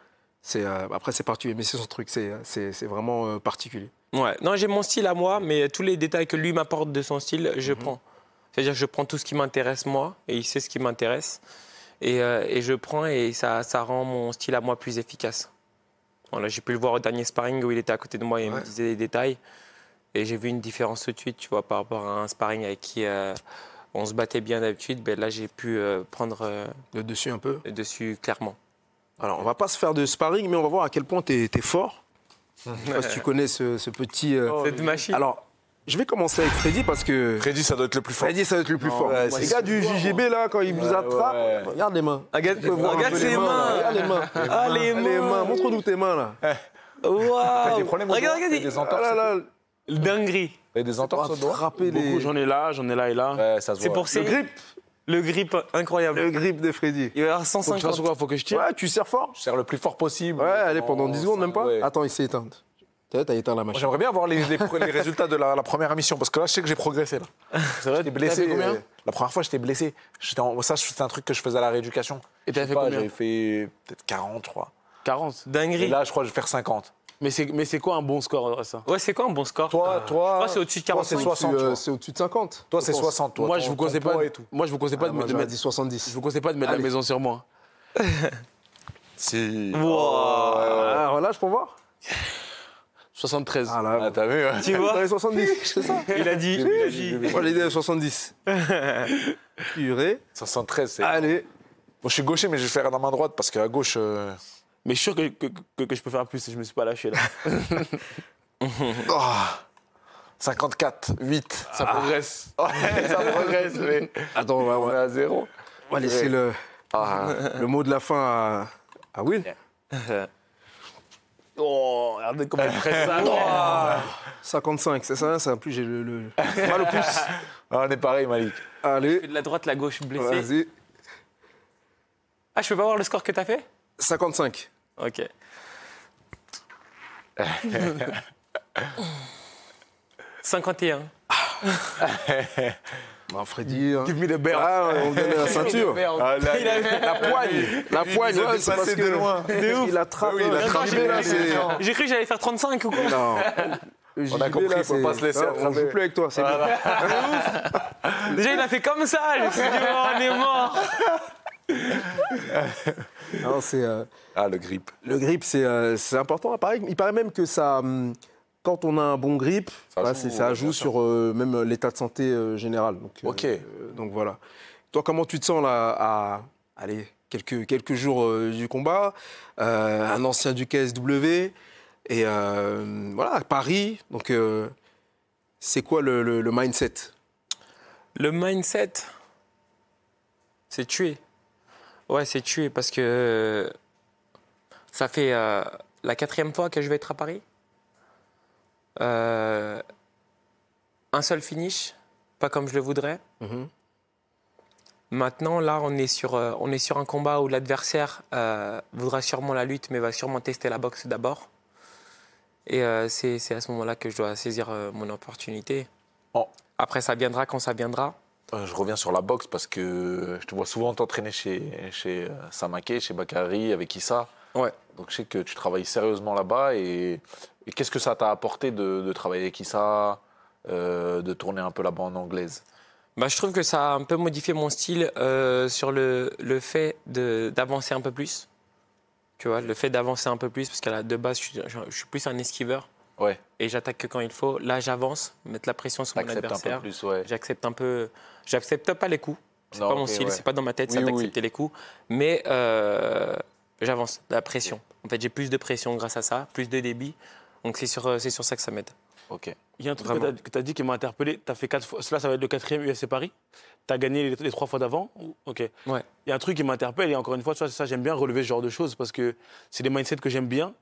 après c'est particulier, mais c'est son truc, c'est vraiment particulier. Ouais. Non, j'ai mon style à moi, mais tous les détails que lui m'apporte de son style, je prends. C'est-à-dire que je prends tout ce qui m'intéresse moi, et il sait ce qui m'intéresse. Et je prends, et ça rend mon style à moi plus efficace. Voilà, j'ai pu le voir au dernier sparring où il était à côté de moi et il me disait des détails. Et j'ai vu une différence tout de suite, tu vois, par rapport à un sparring avec qui on se battait bien d'habitude. Ben là, j'ai pu prendre Le dessus un peu. le dessus clairement. Alors on va pas se faire de sparring, mais on va voir à quel point tu es fort. Je sais pas si tu connais ce petit... Cette machine. Alors, je vais commencer avec Freddy parce que... Freddy, ça doit être le plus fort. Freddy, ça va être le plus fort. ouais, Les c'est gars du JGB, là, quand ils vous attrapent, ouais. regarde les mains. Regarde, Tu peux voir un regarde peu ses les mains. là. Regarde les mains. Ah, les mains. Montre-nous tes mains, là. Waouh. des problèmes au Regarde, doigt, regarde. des Ah entorses. là là, Dinguerie. Et des entorses au doigt. attraper Beaucoup, j'en ai là et là. Ouais, ça se C'est voit. pour Le grip. le grip incroyable. Le grip de Freddy. Il va y avoir Faut que je fasse 150. quoi? Faut que je tire? Ouais, tu serres fort. Je serre le plus fort possible. Ouais, allez, pendant 10 secondes, même pas. Ouais. Attends, il s'est éteint. T'as éteint la Moi, machine. j'aimerais bien voir les résultats de la première émission, parce que là, je sais que j'ai progressé. Là. C'est vrai? J'étais blessé. T'as fait combien? La première fois, j'étais blessé. Ça, c'était un truc que je faisais à la rééducation. Et t'as Je sais fait pas, combien? J'avais fait peut-être 40, je crois. 40. Et Dinguerie. là, je crois que je vais faire 50. Mais c'est quoi un bon score, ça? Ouais, c'est quoi un bon score? Toi, Je crois que c'est au-dessus de toi, 45. c'est 60. tu vois. C'est au-dessus de 50. Toi, c'est je pense. 60. Toi, Moi, ton- je vous ton conseille poids pas. et tout. Moi, j'aurais mettre. dit Je 70. vous conseille pas de mettre Allez. la maison sur moi. Si. Wow. Ah, relâche pour voir. 73. Ah là, Ah, t'as vu hein. Tu vois? dans les 70, c'est ça. Il a dit. Moi, j'ai dit 70. Purée. 73, c'est. Allez. Bon, je suis gaucher, mais je vais faire dans main droite, parce qu'à gauche. Mais je suis sûr que je peux faire plus. Je me suis pas lâché là. 54, 8. Ça progresse. Ouais, ça progresse, mais. Attends, On est à 0. on va laisser le mot de la fin à Will. Oh, regardez comment il presse ça. 55, c'est ça, en plus j'ai le mal au pouce. Ah, on est pareil, Malik. Allez, De la droite, la gauche blessée. vas-y. Ah, je peux pas voir le score que t'as fait? 55. Ok. 51. Bah, Freddy. Hein. Give me the bear. Ah, on gagne la ceinture. Ah, là, La poigne. La poigne, nous a ouais, c'est parce dépassé que de loin. Il attrape. Oui, il a attrapé, attrapé, là, là, c'est- J'ai cru que j'allais faire 35 ou quoi? Non. On a compris, il faut pas se laisser On attraper. joue plus avec toi, c'est bien. Déjà, il a fait comme ça. Je me suis dit, oh, on est mort. Non, c'est, Ah, le grip. le grip, c'est important. Il paraît même que ça, quand on a un bon grip, Ça voilà, joue, ça bien joue sûr. sur même l'état de santé général. Ok. Donc voilà. Toi, comment tu te sens là à allez, quelques jours du combat, un ancien du KSW et voilà, à Paris. Donc c'est quoi le mindset? Le mindset, c'est tuer. Ouais, c'est tuer parce que ça fait la 4e fois que je vais être à Paris. Un seul finish, pas comme je le voudrais. Mhm. Maintenant, là, on est sur un combat où l'adversaire voudra sûrement la lutte, mais va sûrement tester la boxe d'abord. Et c'est à ce moment-là que je dois saisir mon opportunité. Oh. Après, ça viendra quand ça viendra. Je reviens sur la boxe parce que je te vois souvent t'entraîner chez Samake, chez Bakary, avec Issa. Ouais. Donc je sais que tu travailles sérieusement là-bas. Et qu'est-ce que ça t'a apporté de travailler avec Issa, de tourner un peu là-bas en anglaise? Bah, je trouve que ça a un peu modifié mon style sur le fait d'avancer un peu plus. Tu vois, le fait d'avancer un peu plus, parce qu'à la de base, je suis plus un esquiveur Ouais, et j'attaque que quand il faut. Là, j'avance, mettre la pression sur mon t'acceptes un adversaire. peu plus, ouais. J'accepte pas les coups. C'est Non, pas mon ok, style, ouais. c'est pas dans ma tête, Oui, ça oui. d'accepter les coups. Mais j'avance, la pression. En fait, j'ai plus de pression grâce à ça, plus de débit. Donc c'est sur ça que ça m'aide. Ok. Il y a un truc Vraiment. que tu as dit qui m'a interpellé. Tu as fait 4 fois. Là, ça va être le 4e UFC Paris. Tu as gagné les 3 fois d'avant. Ok. Ouais. Il y a un truc qui m'interpelle. Et encore une fois, ça, j'aime bien relever ce genre de choses parce que c'est des mindsets que j'aime bien.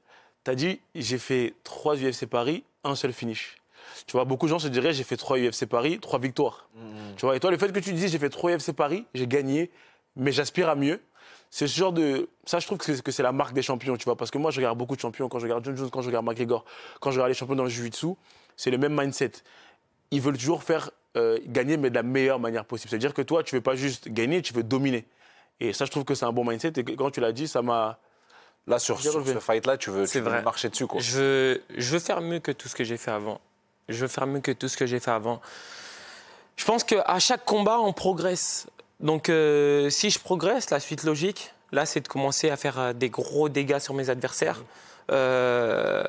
Tu as dit, j'ai fait 3 UFC Paris, un seul finish. Tu vois, beaucoup de gens se diraient, j'ai fait 3 UFC Paris, 3 victoires. Tu vois, et toi, le fait que tu dis, j'ai fait 3 UFC Paris, j'ai gagné, mais j'aspire à mieux. C'est ce genre de... Ça, je trouve que c'est la marque des champions, tu vois. Parce que moi, je regarde beaucoup de champions. Quand je regarde John Jones, quand je regarde McGregor, quand je regarde les champions dans le jiu-jitsu, c'est le même mindset. Ils veulent toujours faire gagner, mais de la meilleure manière possible. C'est-à-dire que toi, tu ne veux pas juste gagner, tu veux dominer. Et ça, je trouve que c'est un bon mindset. Et quand tu l'as dit, ça m'a... Là, sur ce fight-là, tu veux C'est vrai. marcher dessus, quoi. Je veux faire mieux que tout ce que j'ai fait avant. Je veux faire mieux que tout ce que j'ai fait avant. Je pense qu'à chaque combat, on progresse. Donc, si je progresse, la suite logique, là, c'est de commencer à faire des gros dégâts sur mes adversaires. Ce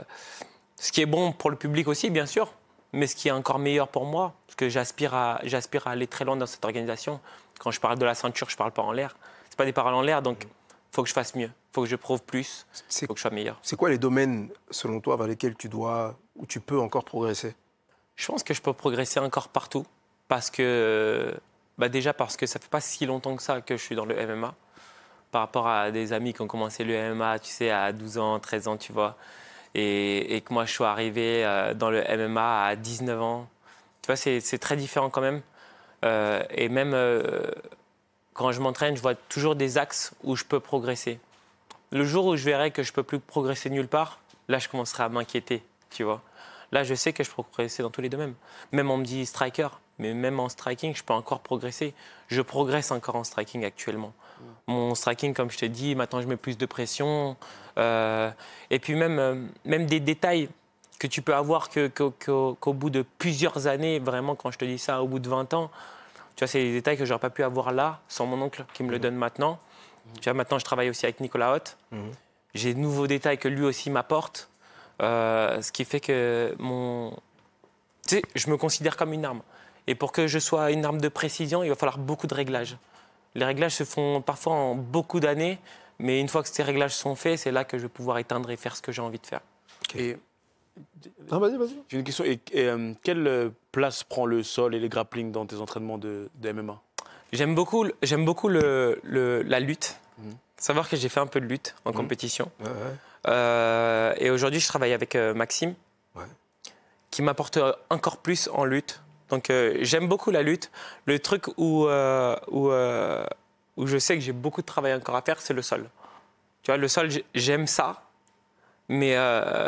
qui est bon pour le public aussi, bien sûr, mais ce qui est encore meilleur pour moi, parce que j'aspire à aller très loin dans cette organisation. Quand je parle de la ceinture, je ne parle pas en l'air. Ce pas des paroles en l'air, donc il faut que je fasse mieux. Il faut que je prouve plus. Il faut que je sois meilleur. C'est quoi les domaines, selon toi, vers lesquels où tu peux encore progresser? Je pense que je peux progresser encore partout parce que, déjà parce que ça fait pas si longtemps que ça que je suis dans le MMA. Par rapport à des amis qui ont commencé le MMA, tu sais, à 12 ans, 13 ans, tu vois. Et que moi, je suis arrivé dans le MMA à 19 ans. Tu vois, c'est très différent quand même. Et même quand je m'entraîne, je vois toujours des axes où je peux progresser. Le jour où je verrai que je peux plus progresser nulle part, là, je commencerai à m'inquiéter, tu vois. Là, je sais que je peux progresser dans tous les domaines. Même on me dit striker, mais même en striking, je peux encore progresser. Je progresse encore en striking actuellement. Mon striking, comme je te dis, maintenant je mets plus de pression. Et puis même des détails que tu peux avoir qu'au bout de plusieurs années, vraiment quand je te dis ça, au bout de 20 ans, tu vois, c'est des détails que je n'aurais pas pu avoir là, sans mon oncle qui me le donne maintenant. Tu vois, maintenant je travaille aussi avec Nicolas Hoth. J'ai de nouveaux détails que lui aussi m'apporte. Ce qui fait que tu sais, je me considère comme une arme. Et pour que je sois une arme de précision, il va falloir beaucoup de réglages. Les réglages se font parfois en beaucoup d'années, mais une fois que ces réglages sont faits, c'est là que je vais pouvoir éteindre et faire ce que j'ai envie de faire. Et Ah, vas-y. j'ai une question. Quelle place prend le sol et les grappling dans tes entraînements de MMA? J'aime beaucoup la lutte. Savoir que j'ai fait un peu de lutte en compétition. Et aujourd'hui, je travaille avec Maxime, qui m'apporte encore plus en lutte. Donc, j'aime beaucoup la lutte. Le truc où je sais que j'ai beaucoup de travail encore à faire, c'est le sol. Tu vois, le sol, j'aime ça, mais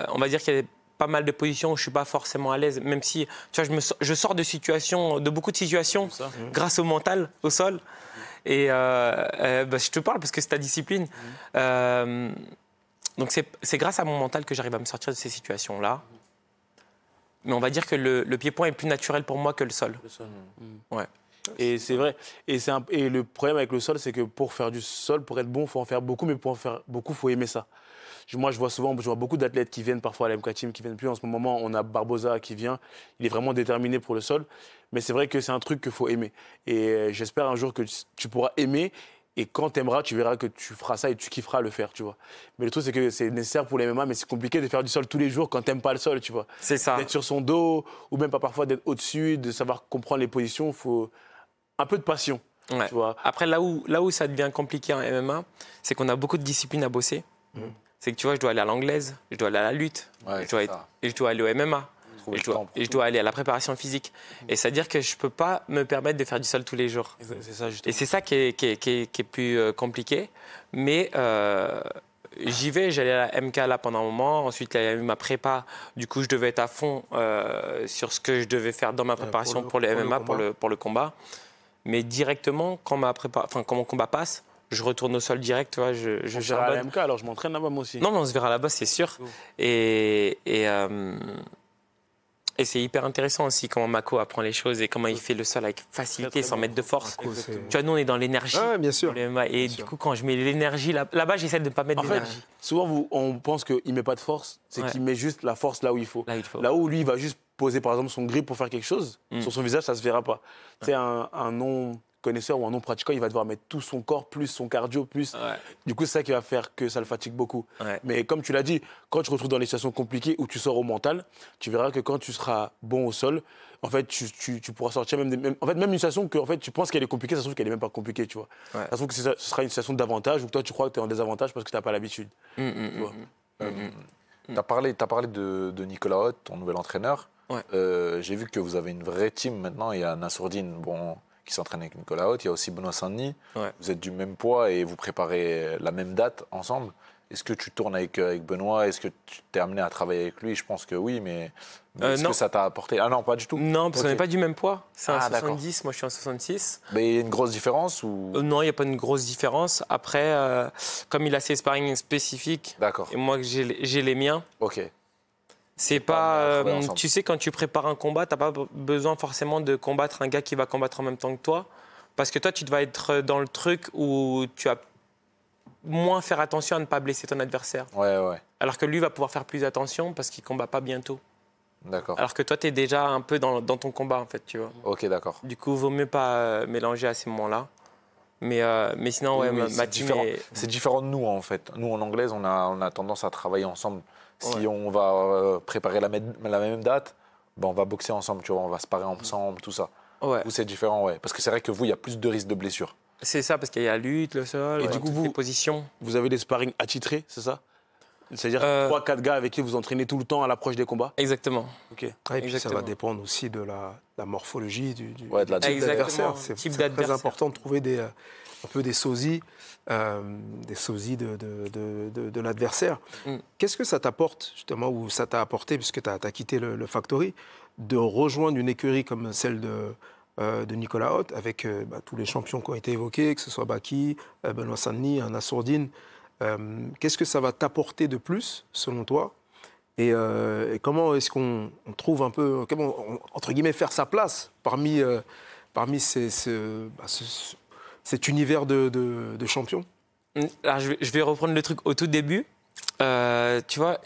on va dire qu'il y a pas mal de positions où je ne suis pas forcément à l'aise, même si tu vois, je sors de beaucoup de situations grâce au mental, au sol. Et je te parle parce que c'est ta discipline. Donc c'est grâce à mon mental que j'arrive à me sortir de ces situations-là. Mais on va dire que le pied-point est plus naturel pour moi que le sol. Le sol. Ouais. Et c'est vrai. Et le problème avec le sol, c'est que pour faire du sol, pour être bon, il faut en faire beaucoup, mais pour en faire beaucoup, il faut aimer ça. Moi, je vois beaucoup d'athlètes qui viennent parfois à la MK Team, qui viennent plus. En ce moment, on a Barbosa qui vient. Il est vraiment déterminé pour le sol. Mais c'est vrai que c'est un truc qu'il faut aimer. Et j'espère un jour que tu pourras aimer. Et quand tu aimeras, tu verras que tu feras ça et tu kifferas le faire, tu vois. Mais le truc, c'est que c'est nécessaire pour les MMA, mais c'est compliqué de faire du sol tous les jours quand tu n'aimes pas le sol, tu vois. C'est ça. D'être sur son dos, ou même pas parfois d'être au-dessus, de savoir comprendre les positions, il faut un peu de passion, Ouais. tu vois. Après, là où ça devient compliqué en MMA, c'est qu'on a beaucoup de disciplines à bosser. C'est que tu vois, je dois aller à l'anglaise, je dois aller à la lutte, Ouais, je dois aller au MMA. Trouver Et le je, dois, temps pour et je dois aller à la préparation physique. Et c'est-à-dire que je ne peux pas me permettre de faire du sol tous les jours. C'est ça, justement. Et c'est ça qui est plus compliqué. Mais j'y vais, j'allais à la MK là pendant un moment. Ensuite, il y a eu ma prépa. Du coup, je devais être à fond sur ce que je devais faire dans ma préparation pour le MMA, pour le combat. Mais directement, quand mon combat passe, je retourne au sol direct. Tu vois, je Je vais à charbonne. la MK, alors je m'entraîne là-bas moi aussi. Non, mais on se verra là-bas, c'est sûr. Cool. Et c'est hyper intéressant aussi comment Mako apprend les choses et comment il fait le sol avec facilité, Très, très sans bien. mettre de force. Cool, c'est- Tu vois, nous, on est dans l'énergie. Ah, bien sûr. dans le MMA, et Bien du sûr. coup, quand je mets l'énergie là-bas, j'essaie de ne pas mettre En fait, d'énergie. souvent, on pense qu'il ne met pas de force, c'est Ouais. qu'il met juste la force là où il faut. Là, il faut. Là où lui, il va juste poser par exemple son grip pour faire quelque chose, sur son visage, ça ne se verra pas. Tu sais, un non-connaisseur ou un non-pratiquant, il va devoir mettre tout son corps, plus son cardio, plus. Ouais. Du coup, c'est ça qui va faire que ça le fatigue beaucoup. Ouais. Mais comme tu l'as dit, quand tu te retrouves dans des situations compliquées où tu sors au mental, tu verras que quand tu seras bon au sol, en fait, tu pourras sortir même une situation que en fait, tu penses qu'elle est compliquée, ça se trouve qu'elle n'est même pas compliquée, tu vois. Ouais. Ça se trouve que ce sera une situation d'avantage ou que toi, tu crois que tu es en désavantage parce que tu n'as pas l'habitude. Tu vois. Tu as parlé de Nicolas Haute, ton nouvel entraîneur. Ouais. J'ai vu que vous avez une vraie team maintenant. Il y a Nassourdine qui s'entraîne avec Nicolas Haute. Il y a aussi Benoît Saint-Denis. Ouais. Vous êtes du même poids et vous préparez la même date ensemble. Est-ce que tu tournes avec Benoît? Est-ce que tu t'es amené à travailler avec lui? Je pense que oui, mais est-ce non. que ça t'a apporté? Ah non, pas du tout. Non, parce qu'on Ok. n'est pas du même poids. C'est un Ah, d'accord. 70, moi je suis un 66. Mais il y a une grosse différence ou... Non, il n'y a pas une grosse différence. Après, comme il a ses sparring spécifiques, D'accord. et moi j'ai les miens, Ok. c'est pas amené à pas. travailler ensemble. Tu sais, quand tu prépares un combat, tu n'as pas besoin forcément de combattre un gars qui va combattre en même temps que toi. Parce que toi, tu dois être dans le truc où tu vas moins faire attention à ne pas blesser ton adversaire. Ouais. Alors que lui va pouvoir faire plus attention parce qu'il ne combat pas bientôt. D'accord. Alors que toi, tu es déjà un peu dans ton combat, en fait, tu vois. Ok, d'accord. Du coup, il vaut mieux pas mélanger à ces moments-là. Mais sinon, ouais, Oui, ma c'est team différent. est... C'est différent de nous, en fait. Nous, en anglaise, on a tendance à travailler ensemble. Si Ouais. on va préparer la même date, ben, on va boxer ensemble, tu vois, on va se parer ensemble, tout ça. Ouais, Vous, c'est différent, ouais. Parce que c'est vrai que vous, il y a plus de risques de blessure. c'est ça, parce qu'il y a la lutte, le sol, Et ouais, du coup, toutes vous- les positions. Vous avez des sparring attitrés, c'est ça? C'est-à-dire Euh, 3-4 gars avec qui vous entraînez tout le temps à l'approche des combats? Exactement. Ok. Ah, et puis ça Exactement. va dépendre aussi de la morphologie du Ouais, de la type Exactement. d'adversaire. C'est Type c'est très d'adversaire. important de trouver un peu des sosies de l'adversaire. Mm. Qu'est-ce que ça t'apporte, justement, ou ça t'a apporté, puisque tu as quitté le Factory, de rejoindre une écurie comme celle de Nicolas Haute, avec tous les champions qui ont été évoqués, que ce soit Baki, Benoît Saint-Denis, Nassourdine. Qu'est-ce que ça va t'apporter de plus, selon toi? Et comment est-ce qu'on trouve un peu, comment, entre guillemets, faire sa place parmi cet univers de champions? Alors, je vais reprendre le truc au tout début. Tu vois,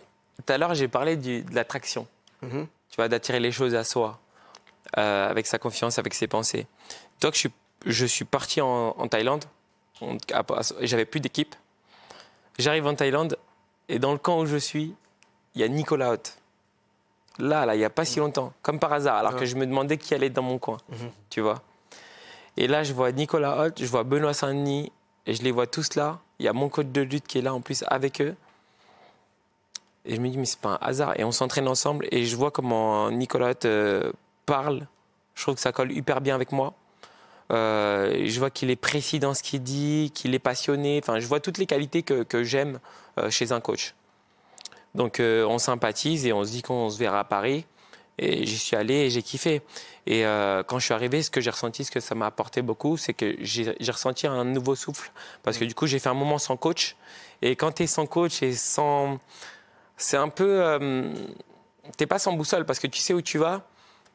tout à l'heure, j'ai parlé de l'attraction. Mhm. Tu vois, d'attirer les choses à soi, avec sa confiance, avec ses pensées. Donc, je suis parti en Thaïlande. J'avais plus d'équipe. J'arrive en Thaïlande et dans le camp où je suis, il y a Nicolas Haute. Là, il n'y a pas si longtemps, comme par hasard, alors que je me demandais qui allait être dans mon coin. Tu vois. Et là, je vois Nicolas Haute, je vois Benoît Saint-Denis, et je les vois tous là. Il y a mon coach de lutte qui est là en plus avec eux. Et je me dis, mais c'est pas un hasard. Et on s'entraîne ensemble et je vois comment Nicolas Haute parle. Je trouve que ça colle hyper bien avec moi. Je vois qu'il est précis dans ce qu'il dit, qu'il est passionné. Enfin, je vois toutes les qualités que j'aime chez un coach. Donc, on sympathise et on se dit qu'on se verra à Paris. Et j'y suis allé et j'ai kiffé. Et quand je suis arrivé, ce que j'ai ressenti, ce que ça m'a apporté beaucoup, c'est que j'ai ressenti un nouveau souffle. Parce que du coup, j'ai fait un moment sans coach. Et quand tu es sans coach et sans... C'est un peu... t'es pas sans boussole parce que tu sais où tu vas,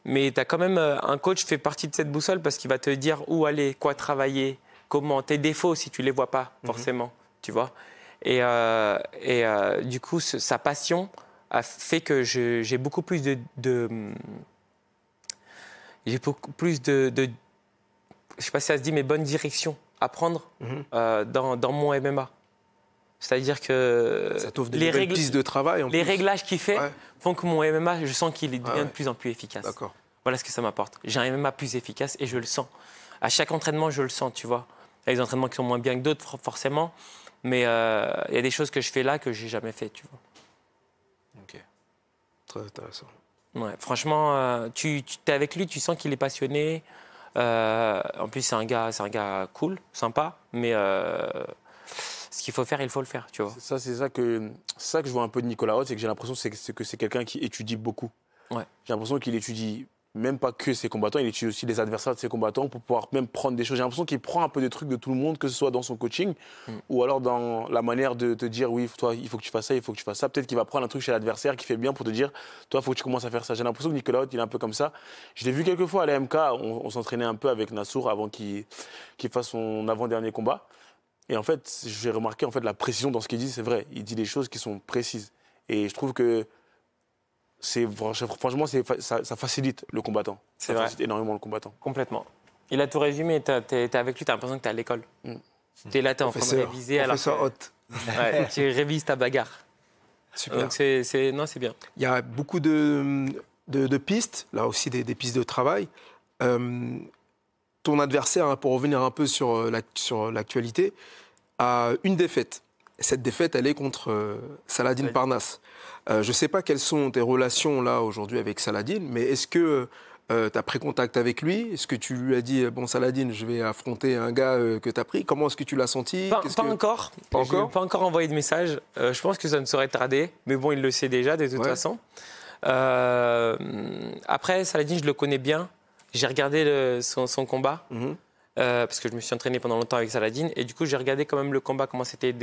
mais tu as quand même un coach fait partie de cette boussole parce qu'il va te dire où aller, quoi travailler, comment, tes défauts si tu les vois pas forcément, tu vois. Et du coup, sa passion a fait que j'ai beaucoup plus j'ai beaucoup plus de je sais pas si ça se dit, mais bonne direction à prendre dans mon MMA. C'est-à-dire que Ça t'offre des nouvelles pistes de travail. Les réglages qu'il fait font que mon MMA, je sens qu'il devient de plus en plus efficace. D'accord. Voilà ce que ça m'apporte. J'ai un MMA plus efficace et je le sens. À chaque entraînement, je le sens, tu vois. Il y a des entraînements qui sont moins bien que d'autres, forcément. Mais il y a des choses que je fais là que j'ai jamais fait, tu vois. Ok. Très intéressant. Ouais, franchement, tu es avec lui, tu sens qu'il est passionné. En plus, c'est un gars cool, sympa. Mais ce qu'il faut faire, il faut le faire, tu vois. C'est ça que je vois un peu de Nicolas Roth, c'est que j'ai l'impression que c'est quelqu'un qui étudie beaucoup. Ouais. J'ai l'impression qu'il étudie même pas que ses combattants, il étudie aussi les adversaires de ses combattants pour pouvoir même prendre des choses. J'ai l'impression qu'il prend un peu des trucs de tout le monde, que ce soit dans son coaching ou alors dans la manière de te dire oui, toi, il faut que tu fasses ça, il faut que tu fasses ça. Peut-être qu'il va prendre un truc chez l'adversaire qui fait bien pour te dire toi, il faut que tu commences à faire ça. J'ai l'impression que Nicolas Roth, il est un peu comme ça. Je l'ai vu quelques fois à l'AMK, on s'entraînait un peu avec Nassour avant qu'il fasse son avant-dernier combat. Et en fait, j'ai remarqué en fait, la précision dans ce qu'il dit, c'est vrai. Il dit des choses qui sont précises. Et je trouve que franchement, ça facilite le combattant. Ça facilite énormément le combattant. Complètement. Il a tout résumé. T'es avec lui, t'as l'impression que t'es à l'école. T'es là, t'es en train de réviser. Professeur Hott. Ouais, tu révises ta bagarre. Super. Donc c'est bien. Il y a beaucoup de pistes, là aussi des pistes de travail. Ton adversaire, hein, pour revenir un peu sur l'actualité, a une défaite. Cette défaite, elle est contre Saladin Parnasse. Je ne sais pas quelles sont tes relations là aujourd'hui avec Saladin, mais est-ce que tu as pris contact avec lui? Est-ce que tu lui as dit, bon Saladin, je vais affronter un gars que tu as pris? Comment est-ce que tu l'as senti? Pas encore. Pas encore? Pas encore envoyé de message. Je pense que ça ne saurait tarder, mais bon, il le sait déjà de toute façon. Après, Saladin, je le connais bien. J'ai regardé son combat. Parce que je me suis entraîné pendant longtemps avec Saladin. Et du coup, j'ai regardé quand même le combat, comment c'était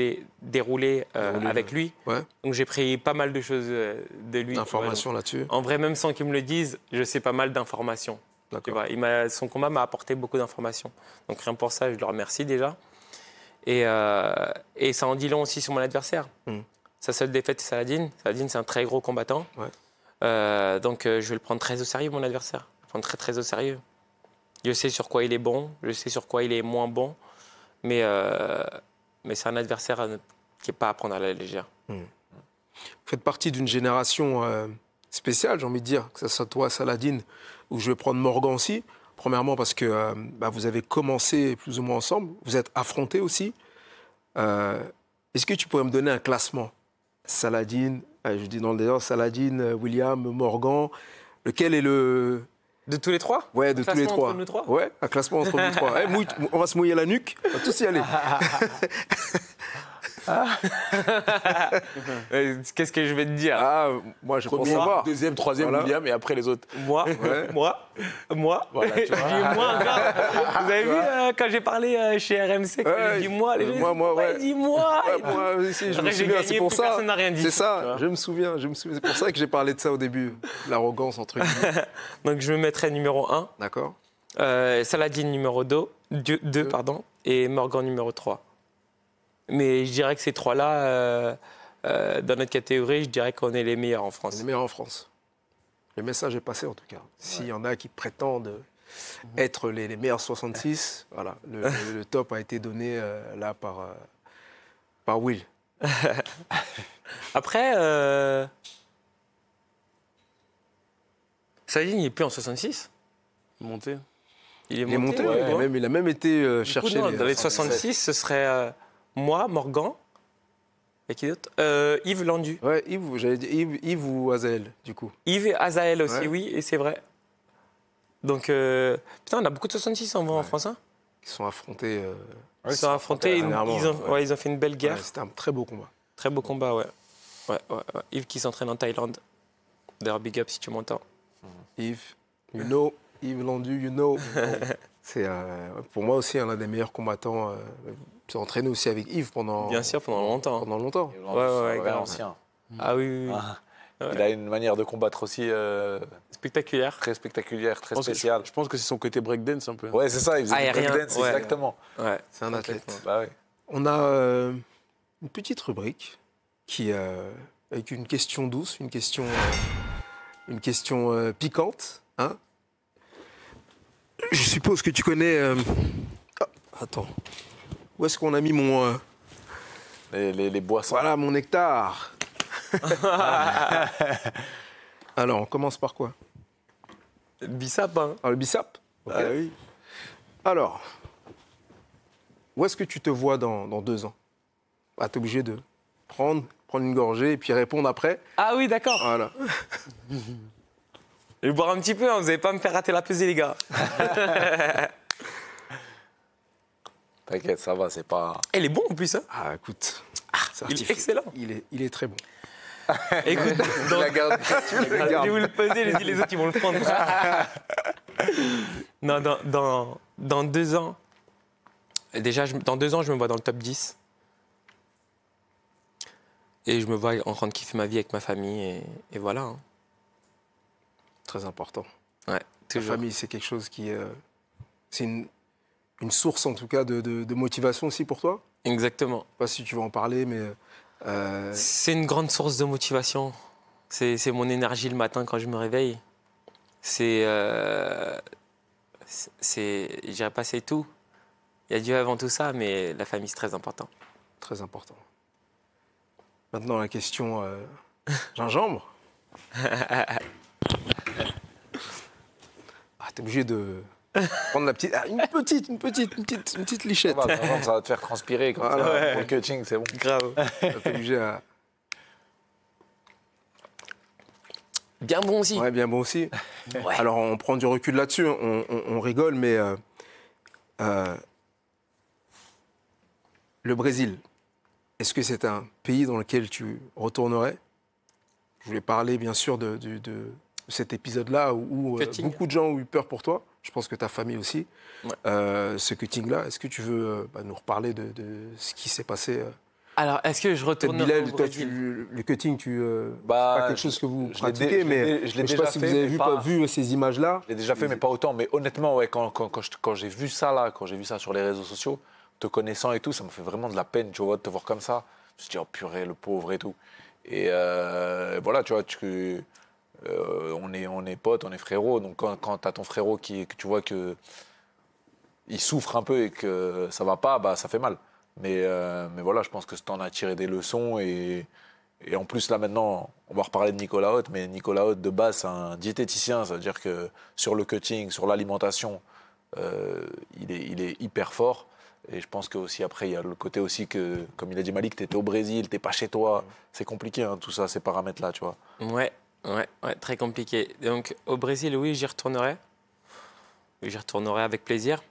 déroulé avec lui. Ouais. Donc, j'ai pris pas mal de choses de lui. D'informations là-dessus. En vrai, même sans qu'il me le dise, je sais pas mal d'informations. Tu vois, son combat m'a apporté beaucoup d'informations. Donc, rien pour ça, je le remercie déjà. Et ça en dit long aussi sur mon adversaire. Sa seule défaite, c'est Saladin. Saladin, c'est un très gros combattant. Ouais. Donc, je vais le prendre très au sérieux, mon adversaire. Je vais le prendre très, très au sérieux. Je sais sur quoi il est bon, je sais sur quoi il est moins bon, mais c'est un adversaire qui n'est pas à prendre à la légère. Vous faites partie d'une génération spéciale, j'ai envie de dire, que ce soit toi, Saladin, ou je vais prendre Morgan aussi. Premièrement parce que vous avez commencé plus ou moins ensemble, vous êtes affrontés aussi. Est-ce que tu pourrais me donner un classement? Saladin, je dis dans le désordre, Saladin, William, Morgan, lequel est le... De tous les trois? Ouais, de tous les trois. Entre nous trois. Ouais, un classement entre nous trois. On va se mouiller la nuque, on va tous y aller. Qu'est-ce que je vais te dire? Moi, je pense Premier, savoir. deuxième, troisième, Voilà. William, et après les autres. Moi. Voilà, tu vois. J'ai dit moi encore. Vous avez vu quand j'ai parlé chez RMC, quand j'ai dit moi, les gens ouais. il dit moi. Moi aussi, je me Après, j'ai souviens, gagné, c'est pour plus ça. personne n'a rien dit. C'est ça, je me souviens. C'est pour ça que j'ai parlé de ça au début. L'arrogance, entre guillemets. Donc je me mettrai numéro 1. D'accord. Saladin numéro 2, pardon, et Morgan numéro 3. Mais je dirais que ces trois-là, dans notre catégorie, je dirais qu'on est les meilleurs en France. Les meilleurs en France. Le message est passé en tout cas. S'il y en a qui prétendent être les meilleurs 66, voilà, le top a été donné là par Will. Après, Saladin, il n'est plus en 66. Monté. Il est monté, ouais. ouais. Il a même été chercher. Dans les 66, ce serait moi, Morgan, et qui d'autre? Yves Landu. Ouais, j'allais dire Yves ou Azael, du coup. Yves et Azael aussi, Ouais. oui, et c'est vrai. Donc, putain, on a beaucoup de 66 en vrai en France. Hein. Ils sont affrontés. Ils se sont affrontés, dernièrement, ils ont fait une belle guerre. Ouais, c'était un très beau combat. Très beau combat, ouais. Yves qui s'entraîne en Thaïlande. D'ailleurs, big up si tu m'entends. Yves, you know. Yves Landu, you know. C'est pour moi aussi l'un des meilleurs combattants. Tu as entraîné aussi avec Yves pendant. Bien sûr, pendant longtemps. Pendant longtemps. Ouais, Ouais, grave. ancien. Ah oui. Ouais. Il a une manière de combattre aussi Spectaculaire. très spectaculaire, très Je pense que- spéciale. Je pense que c'est son côté breakdance un peu. Ouais, c'est ça, il faisait du Aérien, breakdance, ouais. exactement. Ouais. C'est un athlète. Bah ouais. On a une petite rubrique qui, avec une question douce, une question piquante. Hein. Je suppose que tu connais. Ah, attends. Où est-ce qu'on a mis mon. Les boissons. Voilà, mon nectar. Alors, on commence par quoi? Bissap, hein. Alors, le bissap. Ok. Ah oui. Alors, où est-ce que tu te vois dans 2 ans? Ah, t'es obligé de prendre une gorgée et puis répondre après. Ah oui, d'accord. Voilà. Je vais boire un petit peu, hein. Vous n'allez pas me faire rater la pesée, les gars. T'inquiète, ça va, c'est pas. Elle est bon en plus, hein. Ah, écoute. c'est il est artificiel. excellent. Il est très bon. Écoute, La garde. je vais vous le peser, les autres, ils vont le prendre. Non, dans 2 ans, déjà, dans 2 ans, je me vois dans le top 10. Et je me vois en train de kiffer ma vie avec ma famille. Et voilà. Hein. Très important. Ouais, La toujours. famille, c'est quelque chose qui. C'est une source, en tout cas, de motivation aussi pour toi. Exactement. Je ne sais pas si tu vas en parler, mais. C'est une grande source de motivation. C'est mon énergie le matin quand je me réveille. Je dirais pas c'est tout. Il y a Dieu avant tout ça, mais la famille, c'est très important. Très important. Maintenant, la question gingembre. T'es obligé de prendre la petite. Une petite lichette. Ça va te faire transpirer comme Voilà. ça. Ouais. Pour le cutting, c'est bon. Grave. T'es obligé à. Bien bon aussi. Ouais, bien bon aussi. Ouais. Alors, on prend du recul là-dessus, on rigole, mais le Brésil, est-ce que c'est un pays dans lequel tu retournerais? Je voulais parler, bien sûr, de cet épisode-là où Cutting. beaucoup de gens ont eu peur pour toi. Je pense que ta famille aussi. Ouais. Ce cutting-là, est-ce que tu veux nous reparler de ce qui s'est passé Alors, est-ce que je Peut-être retournerai Bilal, au toi, Brésil le cutting, c'est Bah, pas quelque chose que vous je l'ai pratiquez, dé- je l'ai mais dé- je l'ai je ne sais pas déjà si fait, vous avez mais pas- vu ces images-là. Je l'ai déjà fait, mais pas autant. Mais honnêtement, ouais, quand j'ai vu ça là, quand j'ai vu ça sur les réseaux sociaux, te connaissant et tout, ça me fait vraiment de la peine, tu vois, de te voir comme ça. Je me suis dit, oh purée, le pauvre et tout. Et voilà, tu vois, on est potes, on est frérots. Donc quand tu as ton frérot que tu vois que il souffre un peu et que ça va pas, bah ça fait mal. Mais voilà, je pense que tu en as tiré des leçons et en plus là maintenant, on va reparler de Nicolas Haute, mais Nicolas Haute de base c'est un diététicien, ça veut dire que sur le cutting, sur l'alimentation, il est hyper fort. Et je pense que aussi après il y a le côté aussi que, comme il a dit Malik, tu étais au Brésil, t'es pas chez toi, c'est compliqué hein, tout ça, ces paramètres là, tu vois. Ouais, très compliqué. Donc, au Brésil, oui, j'y retournerai. Oui, j'y retournerai avec plaisir.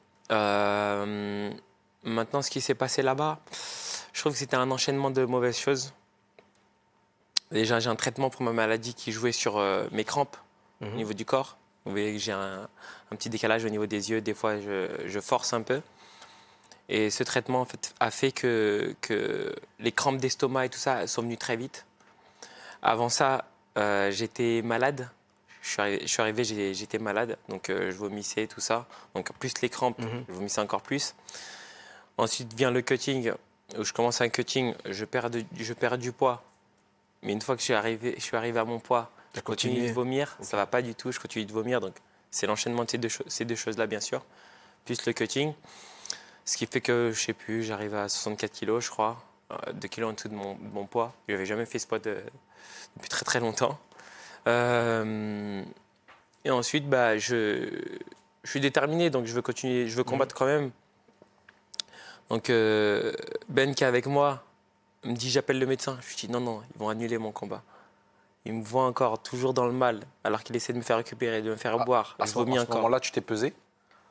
Maintenant, ce qui s'est passé là-bas, je trouve que c'était un enchaînement de mauvaises choses. Déjà, j'ai un traitement pour ma maladie qui jouait sur mes crampes au niveau du corps. Vous voyez que j'ai un petit décalage au niveau des yeux. Des fois, je force un peu. Et ce traitement en fait, a fait que les crampes d'estomac et tout ça sont venues très vite. Avant ça, j'étais malade. Je suis arrivé, j'étais malade. Donc, je vomissais, tout ça. Donc, plus les crampes, je vomissais encore plus. Ensuite vient le cutting, où je commence un cutting, je perds du poids. Mais une fois que je suis arrivé à mon poids, je continue continué. de vomir. Ça ne va pas du tout, je continue de vomir. Donc, c'est l'enchaînement de ces deux choses-là, bien sûr. Plus le cutting. Ce qui fait que, je ne sais plus, j'arrive à 64 kilos, je crois. 2 kilos en dessous de mon poids. Je n'avais jamais fait ce poids depuis très très longtemps. Et ensuite, bah, je suis déterminé, donc je veux continuer, je veux combattre quand même. Donc Ben qui est avec moi me dit j'appelle le médecin. Je lui dis non, ils vont annuler mon combat. Il me voit encore toujours dans le mal, alors qu'il essaie de me faire récupérer, de me faire boire. À Je ce vomis encore. moment-là, tu t'es pesé.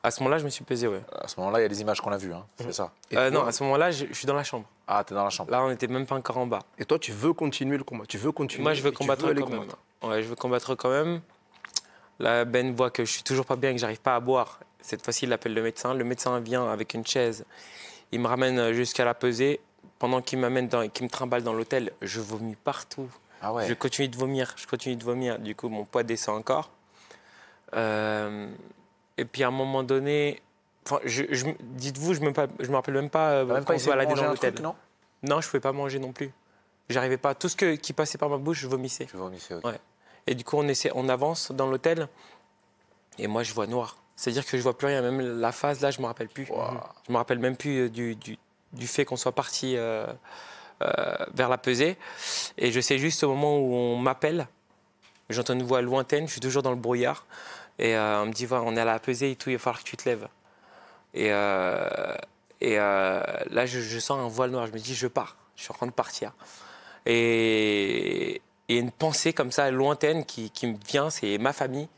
À ce moment-là, je me suis pesé, ouais. À ce moment-là, il y a les images qu'on a vues, hein, c'est ça. Et Non, toi- à ce moment-là, je suis dans la chambre. Ah, t'es dans la chambre. Là, on n'était même pas encore en bas. Et toi, tu veux continuer le combat. Tu veux continuer. Moi, je veux et tu combattre aller quand même. combattre. Ouais, je veux combattre quand même. Là, Ben voit que je suis toujours pas bien, que j'arrive pas à boire. Cette fois-ci, il appelle le médecin. Le médecin vient avec une chaise. Il me ramène jusqu'à la pesée. Pendant qu'il m'amène, qu'il me trimballe dans l'hôtel, je vomis partout. Ah ouais. Je continue de vomir. Du coup, mon poids descend encore. Et puis, à un moment donné, enfin, dites-vous, je me rappelle même pas T'as même quand pas on se essayé de baladait manger dans un l'hôtel. truc, non? Non, je pouvais pas manger non plus. J'arrivais pas. Tout ce qui passait par ma bouche, je vomissais. Tu vomissais, ok. Ouais. Et du coup, on avance dans l'hôtel. Et moi, je vois noir. C'est-à-dire que je vois plus rien. Même la phase, là, je me rappelle plus. Wow. Je me rappelle même plus du fait qu'on soit parti vers la pesée. Et je sais juste au moment où on m'appelle, j'entends une voix lointaine, je suis toujours dans le brouillard. Et on me dit, voilà, on est à la pesée et tout, il va falloir que tu te lèves. Et là, je sens un voile noir. Je me dis, je pars. Je suis en train de partir. Et une pensée comme ça, lointaine, qui me vient, c'est ma famille.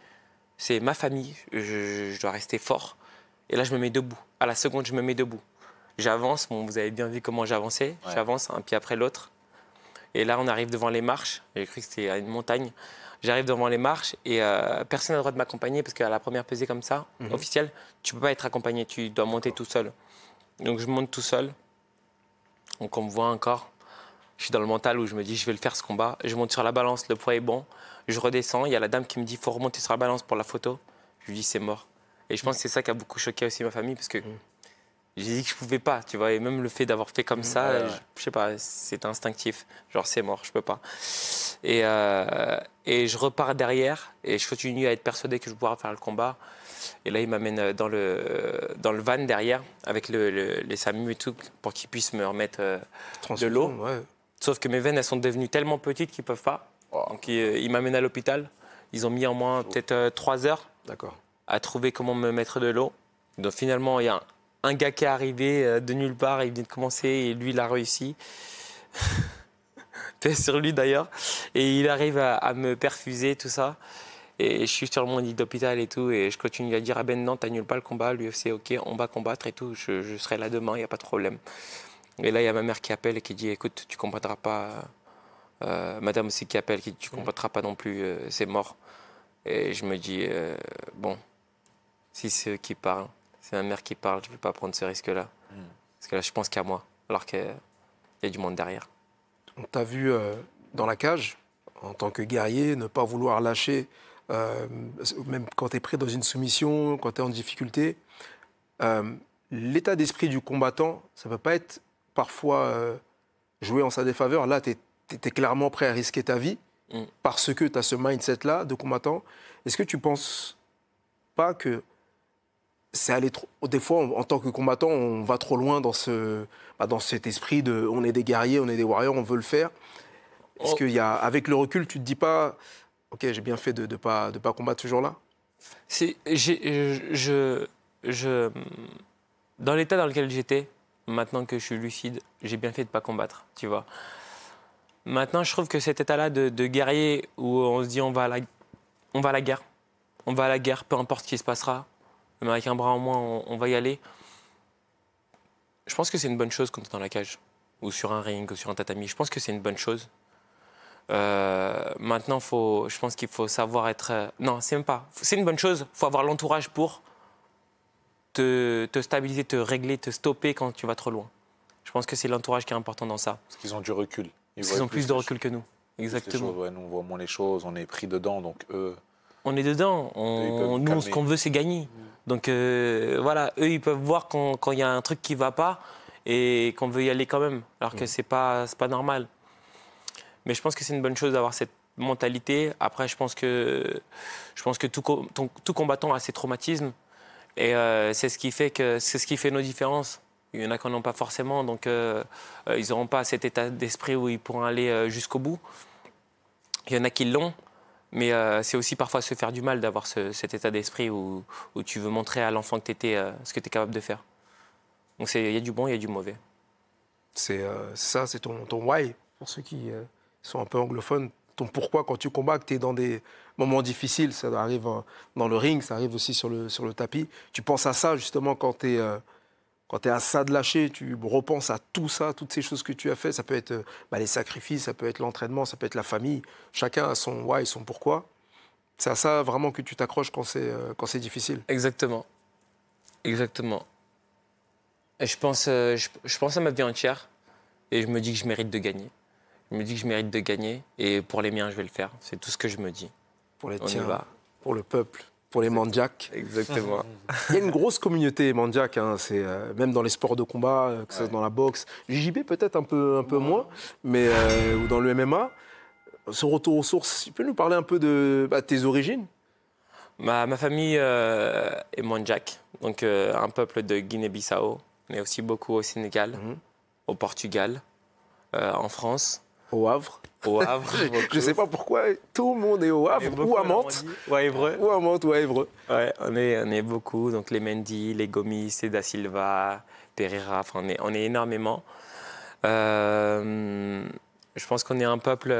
C'est ma famille. Je dois rester fort. Et là, je me mets debout. À la seconde, je me mets debout. J'avance. Bon, vous avez bien vu comment j'avançais. Ouais. J'avance un pied après l'autre. Et là, on arrive devant les marches. J'ai cru que c'était une montagne. J'arrive devant les marches et personne n'a le droit de m'accompagner parce qu'à la première pesée comme ça, officielle, tu ne peux pas être accompagné. Tu dois monter tout seul. Donc, je monte tout seul. Donc, on me voit encore. Je suis dans le mental où je me dis, je vais le faire ce combat. Je monte sur la balance, le poids est bon. Je redescends. Il y a la dame qui me dit, il faut remonter sur la balance pour la photo. Je lui dis, c'est mort. Et je pense que c'est ça qui a beaucoup choqué aussi ma famille parce que j'ai dit que je pouvais pas, tu vois. Et même le fait d'avoir fait comme ça, ouais. je sais pas, c'est instinctif. Genre, c'est mort, je peux pas. Et je repars derrière et je continue à être persuadé que je pourrai faire le combat. Et là, il m'amène dans le van derrière avec les SAMU et tout pour qu'ils puissent me remettre de l'eau. Ouais. Sauf que mes veines, elles sont devenues tellement petites qu'ils ne peuvent pas. Donc, ils m'amènent à l'hôpital. Ils ont mis en moins peut-être 3 heures D'accord. à trouver comment me mettre de l'eau. Donc, finalement, il y a un gars qui est arrivé de nulle part. Il venait de commencer et lui, il a réussi. Paix sur lui, d'ailleurs. Et il arrive à me perfuser, tout ça. Et je suis sur mon lit d'hôpital et tout. Et je continue à dire, ah ben non, t'annules pas le combat. L'UFC, OK, on va combattre et tout. Je serai là demain, il n'y a pas de problème. Et là, il y a ma mère qui appelle et qui dit, écoute, tu ne combattras pas. Madame aussi qui appelle, qui dit, tu ne combattras pas non plus, c'est mort. Et je me dis, bon, si c'est eux qui parlent, c'est ma mère qui parle, je ne vais pas prendre ce risque-là. Parce que là, je pense qu'à moi, alors qu'il y a du monde derrière. On t'a vu dans la cage, en tant que guerrier, ne pas vouloir lâcher, même quand tu es pris dans une soumission, quand tu es en difficulté. L'état d'esprit du combattant, ça ne peut pas être parfois joué en sa défaveur. Là, tu es clairement prêt à risquer ta vie parce que tu as ce mindset-là de combattant. Est-ce que tu ne penses pas que c'est aller trop... Des fois, en tant que combattant, on va trop loin dans cet esprit de on est des guerriers, on est des warriors, on veut le faire. Est-ce qu'il y a, avec le recul, tu ne te dis pas ok, j'ai bien fait de ne pas combattre ce jour-là? Dans l'état dans lequel j'étais, maintenant que je suis lucide, j'ai bien fait de ne pas combattre, tu vois. Maintenant, je trouve que cet état-là de guerrier où on se dit on va à la guerre. On va à la guerre, peu importe ce qui se passera. Même avec un bras en moins, on va y aller. Je pense que c'est une bonne chose quand on est dans la cage, ou sur un ring, ou sur un tatami. Je pense que c'est une bonne chose. Maintenant, je pense qu'il faut savoir être... non, c'est même pas. C'est une bonne chose. Il faut avoir l'entourage pour te stabiliser, te régler, te stopper quand tu vas trop loin. Je pense que c'est l'entourage qui est important dans ça. Parce qu'ils ont du recul. Ils ont plus de recul que nous. Exactement. Ouais, nous, on voit moins les choses, on est pris dedans, donc eux... On est dedans. Nous, ce qu'on veut, c'est gagner. Donc voilà, eux, ils peuvent voir quand il y a un truc qui ne va pas et qu'on veut y aller quand même, alors que c'est pas normal. Mais je pense que c'est une bonne chose d'avoir cette mentalité. Après, je pense que tout combattant a ses traumatismes et c'est ce qui fait nos différences. Il y en a qui n'en ont pas forcément, donc ils n'auront pas cet état d'esprit où ils pourront aller jusqu'au bout. Il y en a qui l'ont. Mais c'est aussi parfois se faire du mal d'avoir cet état d'esprit où tu veux montrer à l'enfant que tu étais ce que tu es capable de faire. Donc il y a du bon, il y a du mauvais. C'est ça, c'est ton why, pour ceux qui sont un peu anglophones. Ton pourquoi quand tu combats, que tu es dans des moments difficiles, ça arrive dans le ring, ça arrive aussi sur le tapis. Tu penses à ça justement quand tu es à ça de lâcher, tu repenses à tout ça, toutes ces choses que tu as fait. Ça peut être les sacrifices, ça peut être l'entraînement, ça peut être la famille. Chacun a son why, son pourquoi. C'est à ça vraiment que tu t'accroches quand c'est difficile. Exactement. Exactement. Et je pense à ma vie entière et je me dis que je mérite de gagner. Je me dis que je mérite de gagner. Et pour les miens, je vais le faire. C'est tout ce que je me dis. Pour les On y tiens, va. pour le peuple, pour les Mandjaks. Exactement. Il y a une grosse communauté Mandjak, hein, c'est même dans les sports de combat, que ce soit dans la boxe, JJB peut-être un peu moins, mais ou dans le MMA. Ce retour aux sources, tu peux nous parler un peu de tes origines? Ma famille est Mandjak, donc un peuple de Guinée-Bissau, mais aussi beaucoup au Sénégal, au Portugal, en France, Au Havre. au Havre. Je ne sais pas pourquoi tout le monde est au Havre ou à Mantes. Ou à Évreux. Ou à Mantes ou à Évreux. Ouais, on est beaucoup, donc les Mendy, les Gomis, les Da Silva, Pereira, enfin on est énormément. Je pense qu'on est un peuple,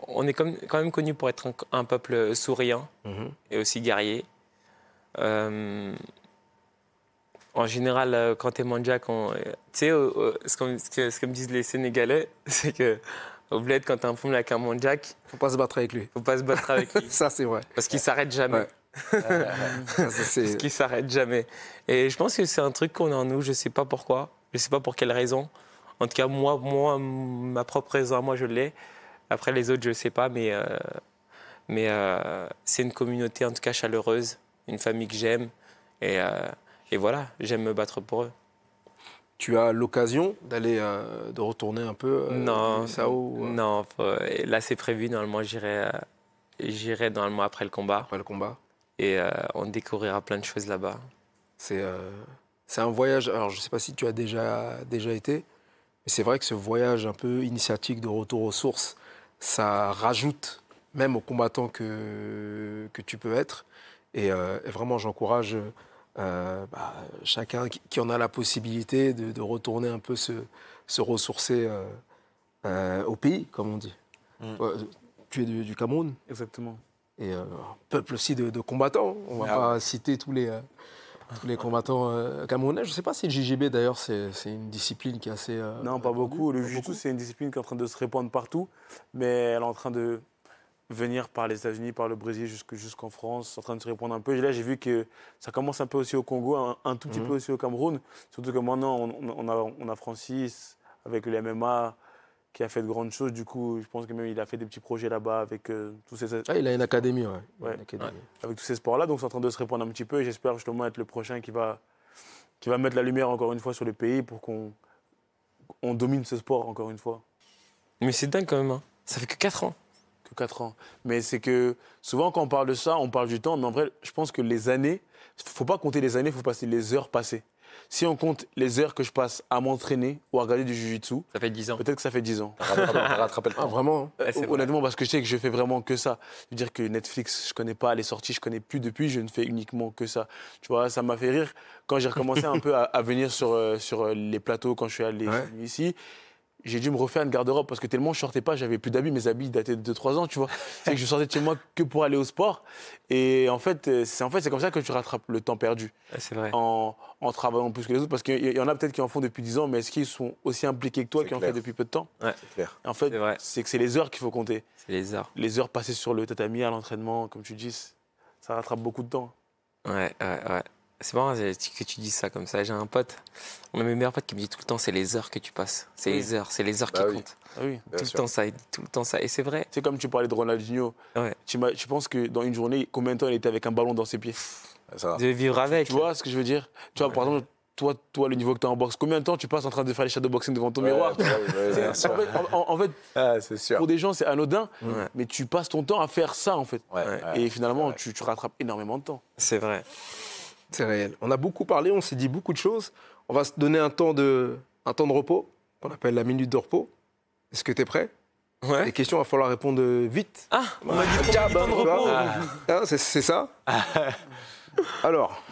on est quand même connu pour être un peuple souriant et aussi guerrier. En général, quand tu es Mandjak, tu sais, ce que me disent les Sénégalais, c'est que au bled, quand tu as un problème avec un Mandjak, Faut pas se battre avec lui. faut pas se battre avec lui. Ça, c'est vrai. Parce qu'il s'arrête jamais. Ouais. Ça, c'est- Parce qu'il s'arrête jamais. Et je pense que c'est un truc qu'on a en nous, je sais pas pourquoi, je sais pas pour quelle raison. En tout cas, moi ma propre raison à moi, je l'ai. Après, les autres, je sais pas, mais c'est une communauté, en tout cas, chaleureuse, une famille que j'aime. Et voilà, j'aime me battre pour eux. Tu as l'occasion d'aller, de retourner un peu Non, Bissau non, là, c'est prévu. Normalement, j'irai normalement après le combat. après le combat. Et on découvrira plein de choses là-bas. C'est un voyage. Alors, je ne sais pas si tu as déjà été, mais c'est vrai que ce voyage un peu initiatique de retour aux sources, ça rajoute même aux combattants que tu peux être. Et vraiment, j'encourage chacun qui en a la possibilité de retourner un peu se ressourcer au pays, comme on dit. Tu es du Cameroun Exactement. et un peuple aussi de combattants. On ne va pas citer tous les combattants camerounais. Je ne sais pas si le JGB, d'ailleurs, c'est une discipline qui est assez... Non, pas beaucoup. Le pas jiu-jitsu, beaucoup. c'est une discipline qui est en train de se répandre partout, mais elle est en train de venir par les États-Unis, par le Brésil jusqu'en France, en train de se répandre un peu. Et là, j'ai vu que ça commence un peu aussi au Congo, un tout petit peu aussi au Cameroun. Surtout que maintenant, on a Francis avec le MMA qui a fait de grandes choses. Du coup, je pense que même il a fait des petits projets là-bas avec tous ces... Ah, il a une académie, ouais. Il a Ouais. une académie. avec tous ces sports-là. Donc, c'est en train de se répandre un petit peu et j'espère justement être le prochain qui va mettre la lumière encore une fois sur le pays pour qu'on domine ce sport encore une fois. Mais c'est dingue quand même. Hein. Ça fait que 4 ans. Que 4 ans. Mais c'est que souvent, quand on parle de ça, on parle du temps. Mais en vrai, je pense que les années, il ne faut pas compter les années, il faut passer les heures passées. Si on compte les heures que je passe à m'entraîner ou à regarder du jiu-jitsu, Ça fait 10 ans. peut-être que ça fait 10 ans. Rattraper le Ah, temps. vraiment hein. Ouais, c'est vrai. Honnêtement, parce que je sais que je fais vraiment que ça. Je veux dire que Netflix, je connais pas les sorties, je connais plus depuis, je ne fais uniquement que ça. Tu vois, ça m'a fait rire quand j'ai recommencé un peu à venir sur les plateaux quand je suis allé Ouais. ici. J'ai dû me refaire une garde-robe parce que tellement je sortais pas, j'avais plus d'habits, mes habits dataient de 2-3 ans, tu vois. C'est que je sortais de chez moi que pour aller au sport. Et en fait, c'est comme ça que tu rattrapes le temps perdu Ouais, c'est vrai. en travaillant plus que les autres. Parce qu'il y en a peut-être qui en font depuis 10 ans, mais est-ce qu'ils sont aussi impliqués que toi C'est qui en clair. fait depuis peu de temps? C'est clair. En fait, C'est vrai. c'est que c'est les heures qu'il faut compter. C'est les heures. Les heures passées sur le tatami, à l'entraînement, comme tu dis, ça rattrape beaucoup de temps. Ouais. C'est marrant que tu dises ça comme ça. J'ai un pote, un de mes meilleurs potes qui me dit tout le temps c'est les heures que tu passes. C'est les heures qui Bah oui. comptent. Ah oui. Bien Tout sûr. le temps ça, il dit tout le temps ça. Et c'est vrai. C'est comme tu parlais de Ronaldinho. Ouais. Tu penses que dans une journée, combien de temps il était avec un ballon dans ses pieds? Ça va. De vivre avec. Tu vois ce que je veux dire? Tu vois, par exemple, toi, le niveau que tu as en boxe, combien de temps tu passes en train de faire les shadowboxing devant ton miroir? Bien sûr. En fait, Ah, c'est sûr. pour des gens, c'est anodin, Ouais. mais tu passes ton temps à faire ça, en fait. Ouais, Ouais. ouais. Et finalement, Ouais. tu rattrapes énormément de temps. C'est vrai. C'est réel. On a beaucoup parlé, on s'est dit beaucoup de choses. On va se donner un temps de repos, qu'on appelle la minute de repos. Est-ce que tu es prêt? Ouais. Les questions, il va falloir répondre vite. Ah, on m'a dit qu'on Jab, a dit temps de tu vois. repos. Hein, c'est ça. Alors,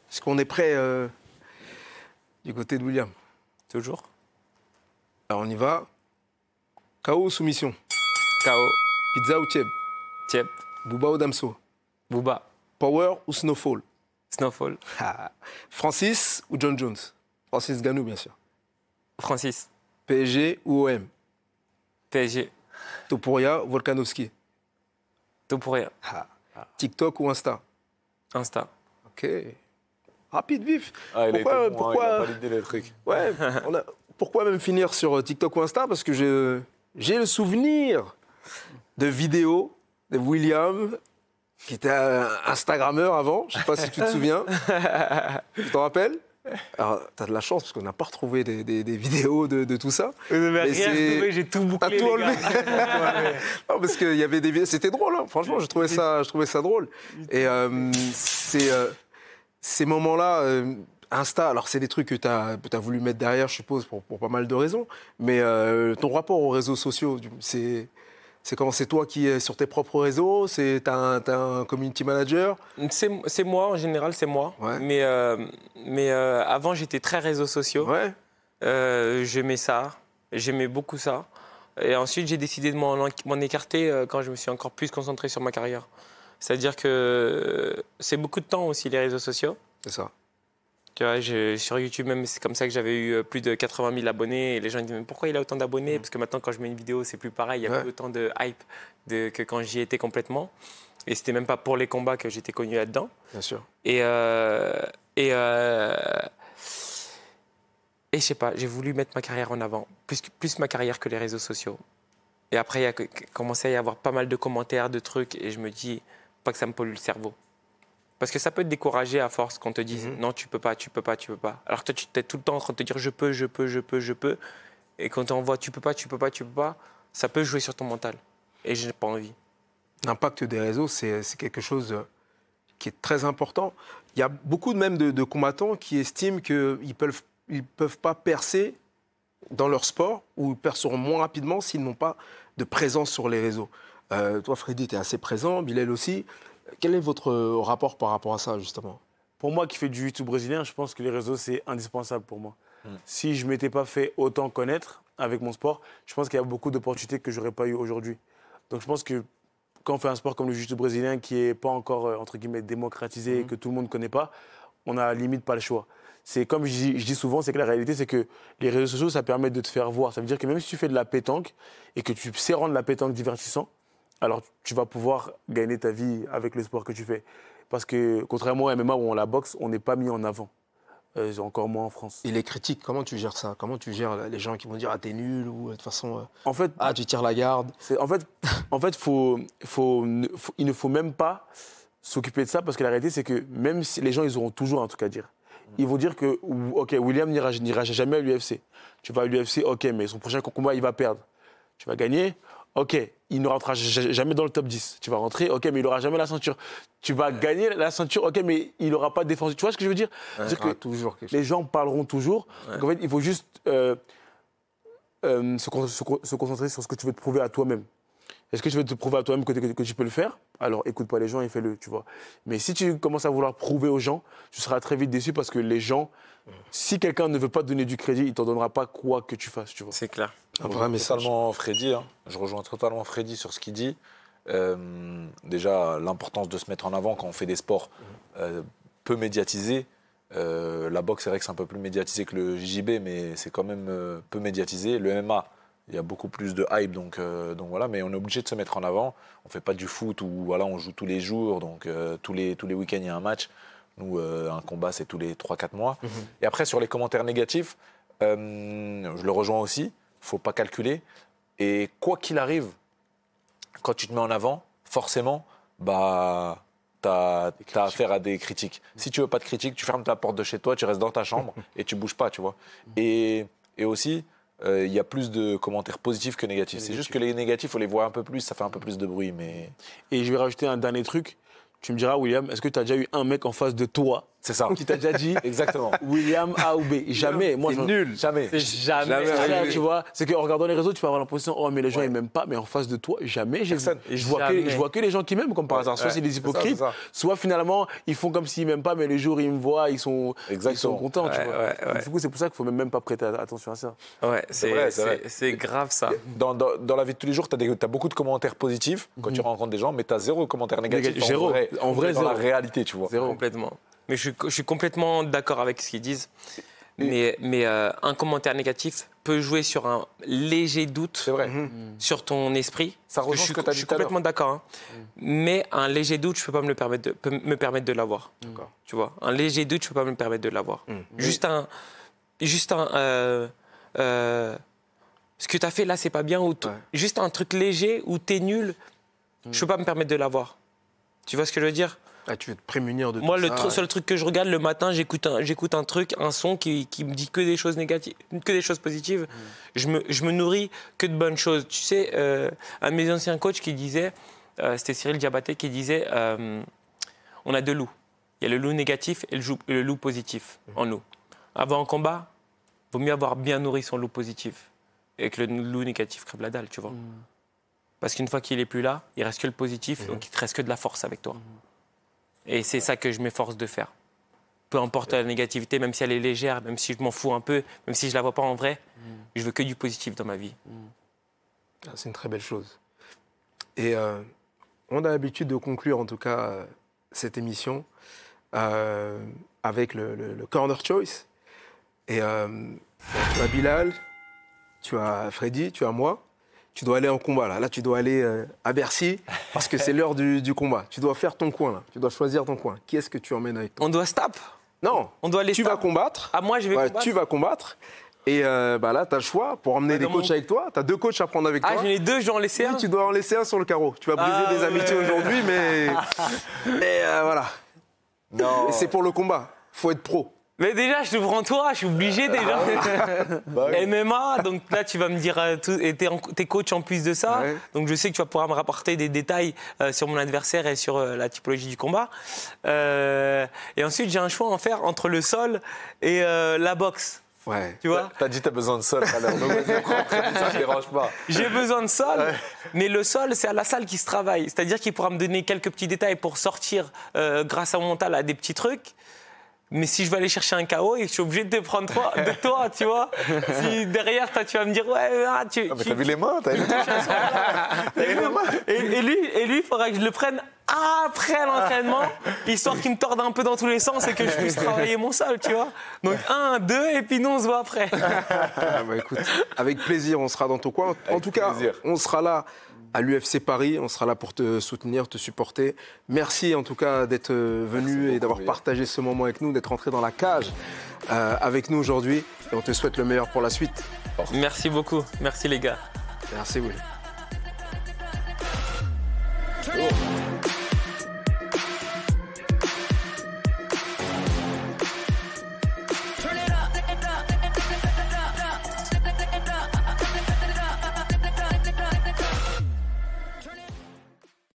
est-ce qu'on est prêt du côté de William? Toujours. Alors, on y va. KO ou soumission? KO. Pizza ou Tieb? Tiep. Booba ou Damso? Booba. Power ou Snowfall? Snowfall. Ah. Francis ou John Jones? Francis Ngannou, bien sûr. Francis. PSG ou OM? PSG. Topuria ou Volkanovski? Tout pour rien. Ah. TikTok ou Insta? Insta. Ok. Rapide, vif. Ah, il a été Pourquoi- bon, hein, pourquoi- il a validé les trucs. Ouais, pourquoi même finir sur TikTok ou Insta? Parce que j'ai le souvenir de vidéos de William, qui était un Instagrammeur avant. Je ne sais pas si tu te souviens. Tu t'en rappelles? Alors, tu as de la chance parce qu'on n'a pas retrouvé des vidéos de tout ça. Vous n'avez Mais rien c'est- retrouvé, j'ai tout bouclé, T'as tout les gars. enlevé. Non, parce qu'il y avait des vidéos. C'était drôle, hein. Franchement, je trouvais ça drôle. Et ces moments-là, Insta, alors c'est des trucs que tu as voulu mettre derrière, je suppose, pour pas mal de raisons. Mais ton rapport aux réseaux sociaux, c'est comment? C'est toi qui es sur tes propres réseaux? T'as un community manager? C'est moi, en général, c'est moi. Ouais. Mais avant, j'étais très réseaux sociaux. Ouais. J'aimais ça. J'aimais beaucoup ça. Et ensuite, j'ai décidé de m'en écarter quand je me suis encore plus concentré sur ma carrière. C'est-à-dire que c'est beaucoup de temps aussi, les réseaux sociaux. C'est ça. Tu vois, sur YouTube même, c'est comme ça que j'avais eu plus de 80 000 abonnés. Et les gens me disaient, mais pourquoi il a autant d'abonnés? Parce que maintenant, quand je mets une vidéo, c'est plus pareil. Il n'y a plus autant de hype que quand j'y étais complètement. Et c'était même pas pour les combats que j'étais connu là-dedans. Bien sûr. Et je sais pas, j'ai voulu mettre ma carrière en avant, plus ma carrière que les réseaux sociaux. Et après, il a commencé à y avoir pas mal de commentaires, de trucs, et je me dis, pas que ça me pollue le cerveau. Parce que ça peut te décourager à force qu'on te dise non, tu peux pas, tu peux pas, tu peux pas. Alors que toi, tu es tout le temps en train de te dire je peux, je peux, je peux, je peux. Et quand on voit tu peux pas, tu peux pas, tu peux pas, ça peut jouer sur ton mental. Et je n'ai pas envie. L'impact des réseaux, c'est quelque chose qui est très important. Il y a beaucoup même de combattants qui estiment qu'ils peuvent pas percer dans leur sport ou ils perceront moins rapidement s'ils n'ont pas de présence sur les réseaux. Toi, Freddy, tu es assez présent, Bilal aussi. Quel est votre rapport par rapport à ça, justement? Pour moi qui fais du YouTube brésilien, je pense que les réseaux, c'est indispensable pour moi. Si je ne m'étais pas fait autant connaître avec mon sport, je pense qu'il y a beaucoup d'opportunités que je n'aurais pas eues aujourd'hui. Donc je pense que quand on fait un sport comme le jiu-jitsu brésilien qui n'est pas encore, entre guillemets, démocratisé et que tout le monde ne connaît pas, on n'a limite pas le choix. C'est comme je dis souvent, c'est que la réalité, c'est que les réseaux sociaux, ça permet de te faire voir. Ça veut dire que même si tu fais de la pétanque et que tu sais rendre la pétanque divertissant, alors tu vas pouvoir gagner ta vie avec le sport que tu fais. Parce que contrairement au MMA où on la boxe, on n'est pas mis en avant. Encore moins en France. Et les critiques, comment tu gères ça? Comment tu gères les gens qui vont dire « Ah, t'es nul » ou de toute façon En fait, « Ah, tu tires la garde ». En fait, il ne faut même pas s'occuper de ça parce que la réalité, c'est que même si les gens, ils auront toujours un truc à dire. Ils vont dire que, OK, William n'ira jamais à l'UFC. Tu vas à l'UFC, OK, mais son prochain combat, il va perdre. Tu vas gagner, OK, il ne rentrera jamais dans le top 10. Tu vas rentrer, OK, mais il n'aura jamais la ceinture. Tu vas gagner la ceinture, OK, mais il n'aura pas de défense. Tu vois ce que je veux dire? C'est que toujours quelque chose. les gens parleront toujours. Donc en fait, il faut juste se concentrer sur ce que tu veux te prouver à toi-même. Est-ce que tu veux te prouver à toi-même que tu peux le faire? Alors écoute pas les gens et fais-le, tu vois. Mais si tu commences à vouloir prouver aux gens, tu seras très vite déçu parce que les gens, si quelqu'un ne veut pas te donner du crédit, il ne t'en donnera pas quoi que tu fasses, tu vois. C'est clair. Un vrai message. Totalement Freddy, hein. Je rejoins totalement Freddy sur ce qu'il dit. Déjà, l'importance de se mettre en avant quand on fait des sports peu médiatisés. La boxe, c'est vrai que c'est un peu plus médiatisé que le JJB, mais c'est quand même peu médiatisé. Le MMA, il y a beaucoup plus de hype, donc voilà. Mais on est obligé de se mettre en avant. On ne fait pas du foot où voilà, on joue tous les jours, donc tous les week-ends, il y a un match. Nous, un combat, c'est tous les 3-4 mois. Et après, sur les commentaires négatifs, je le rejoins aussi. Il ne faut pas calculer. Et quoi qu'il arrive, quand tu te mets en avant, forcément, bah, tu as affaire à des critiques. Si tu veux pas de critiques, tu fermes ta porte de chez toi, tu restes dans ta chambre et tu bouges pas, tu vois. Et aussi, il y a plus de commentaires positifs que négatifs. C'est juste que les négatifs, on les voit un peu plus, ça fait un peu plus de bruit. Mais... Et je vais rajouter un dernier truc. Tu me diras, William, est-ce que tu as déjà eu un mec en face de toi c'est ça. qui t'a déjà dit Exactement. William A ou B? Jamais. Moi, C'est nul. Jamais. C'est jamais. C'est ça, arrivé. tu vois, c'est qu'en regardant les réseaux, tu peux avoir l'impression, oh, mais les gens, ils m'aiment pas, mais en face de toi, jamais. Personne. Je vois que les gens qui m'aiment, comme par hasard. Soit Ouais. c'est des hypocrites, C'est ça. soit finalement, ils font comme s'ils m'aiment pas, mais le jour où ils me voient, ils sont contents, tu vois. ouais. Du coup, c'est pour ça qu'il faut même pas prêter attention à ça. Ouais, vrai, c'est vrai. c'est grave ça. Dans la vie de tous les jours, tu as beaucoup de commentaires positifs quand tu rencontres des gens, mais tu as zéro commentaire négatif. Zéro. En vrai, dans la zéro. réalité, tu vois. Zéro. Complètement. Mais je suis complètement d'accord avec ce qu'ils disent. Mais un commentaire négatif peut jouer sur un léger doute C'est vrai. sur ton esprit. Ça rejoint ce que tu as Je dit suis tout à l'heure. complètement d'accord. Hein. Mais un léger doute, je ne peux pas me permettre de l'avoir. Tu vois, un léger doute, je ne peux pas me permettre de l'avoir. Juste un ce que tu as fait là, c'est pas bien, ou juste un truc léger où tu es nul, je peux pas me permettre de l'avoir. Tu vois ce que je veux dire? Ah, tu veux te prémunir de Moi, tout ça. Moi, le seul truc que je regarde le matin, j'écoute un truc, un son qui me dit que des choses négatives, que des choses positives. Je me nourris que de bonnes choses. Tu sais, un de mes anciens coachs qui disait, c'était Cyril Diabaté, qui disait on a deux loups. Il y a le loup négatif et le loup positif en nous. Avant un combat, il vaut mieux avoir bien nourri son loup positif et que le loup négatif crève la dalle, tu vois. Parce qu'une fois qu'il n'est plus là, il reste que le positif, donc il ne te reste que de la force avec toi. Et c'est ça que je m'efforce de faire. Peu importe la négativité, même si elle est légère, même si je m'en fous un peu, même si je ne la vois pas en vrai, je veux que du positif dans ma vie. C'est une très belle chose. Et on a l'habitude de conclure, en tout cas, cette émission avec le Corner Choice. Et tu as Bilal, tu as Freddy, tu as moi. Tu dois aller en combat, là. Là, tu dois aller à Bercy, parce que c'est l'heure du combat. Tu dois faire ton coin, là. Tu dois choisir ton coin. Qui est-ce que tu emmènes avec toi? On doit se taper? Non. On doit aller tu vas combattre. Ah, moi, je vais combattre? Tu vas combattre. Et là, tu as le choix pour emmener des coachs avec toi. Tu as 2 coachs à prendre avec toi. Ah, j'en ai 2, je dois en laisser un? Oui, tu dois en laisser un sur le carreau. Tu vas briser des amitiés aujourd'hui, mais voilà. Non. Et c'est pour le combat. Faut être pro. Mais déjà, je te prends toi, je suis obligé déjà. MMA, donc là, tu vas me dire, t'es coach en plus de ça. Ouais. Donc je sais que tu vas pouvoir me rapporter des détails sur mon adversaire et sur la typologie du combat. Et ensuite, j'ai un choix à en faire entre le sol et la boxe. Ouais. Tu vois? T'as dit que t'as besoin de sol, alors donc ça ne dérange pas. J'ai besoin de sol, mais le sol, c'est à la salle qui se travaille. C'est-à-dire qu'il pourra me donner quelques petits détails pour sortir, grâce à mon mental, à des petits trucs. Mais si je vais aller chercher un KO, je suis obligé de te prendre de toi, tu vois. Si derrière, toi, tu vas me dire, ouais, mais t'as vu les mains, t'as vu les mains. Et lui, il faudra que je le prenne après l'entraînement, histoire qu'il me torde un peu dans tous les sens et que je puisse travailler mon sol, tu vois. Donc 1, 2, et puis nous, on se voit après. Écoute, avec plaisir, on sera dans ton coin. En tout cas, on sera là à l'UFC Paris. On sera là pour te soutenir, te supporter. Merci en tout cas d'être venu et d'avoir partagé ce moment avec nous, d'être rentré dans la cage avec nous aujourd'hui. Et on te souhaite le meilleur pour la suite. Merci beaucoup. Merci les gars. Merci Will.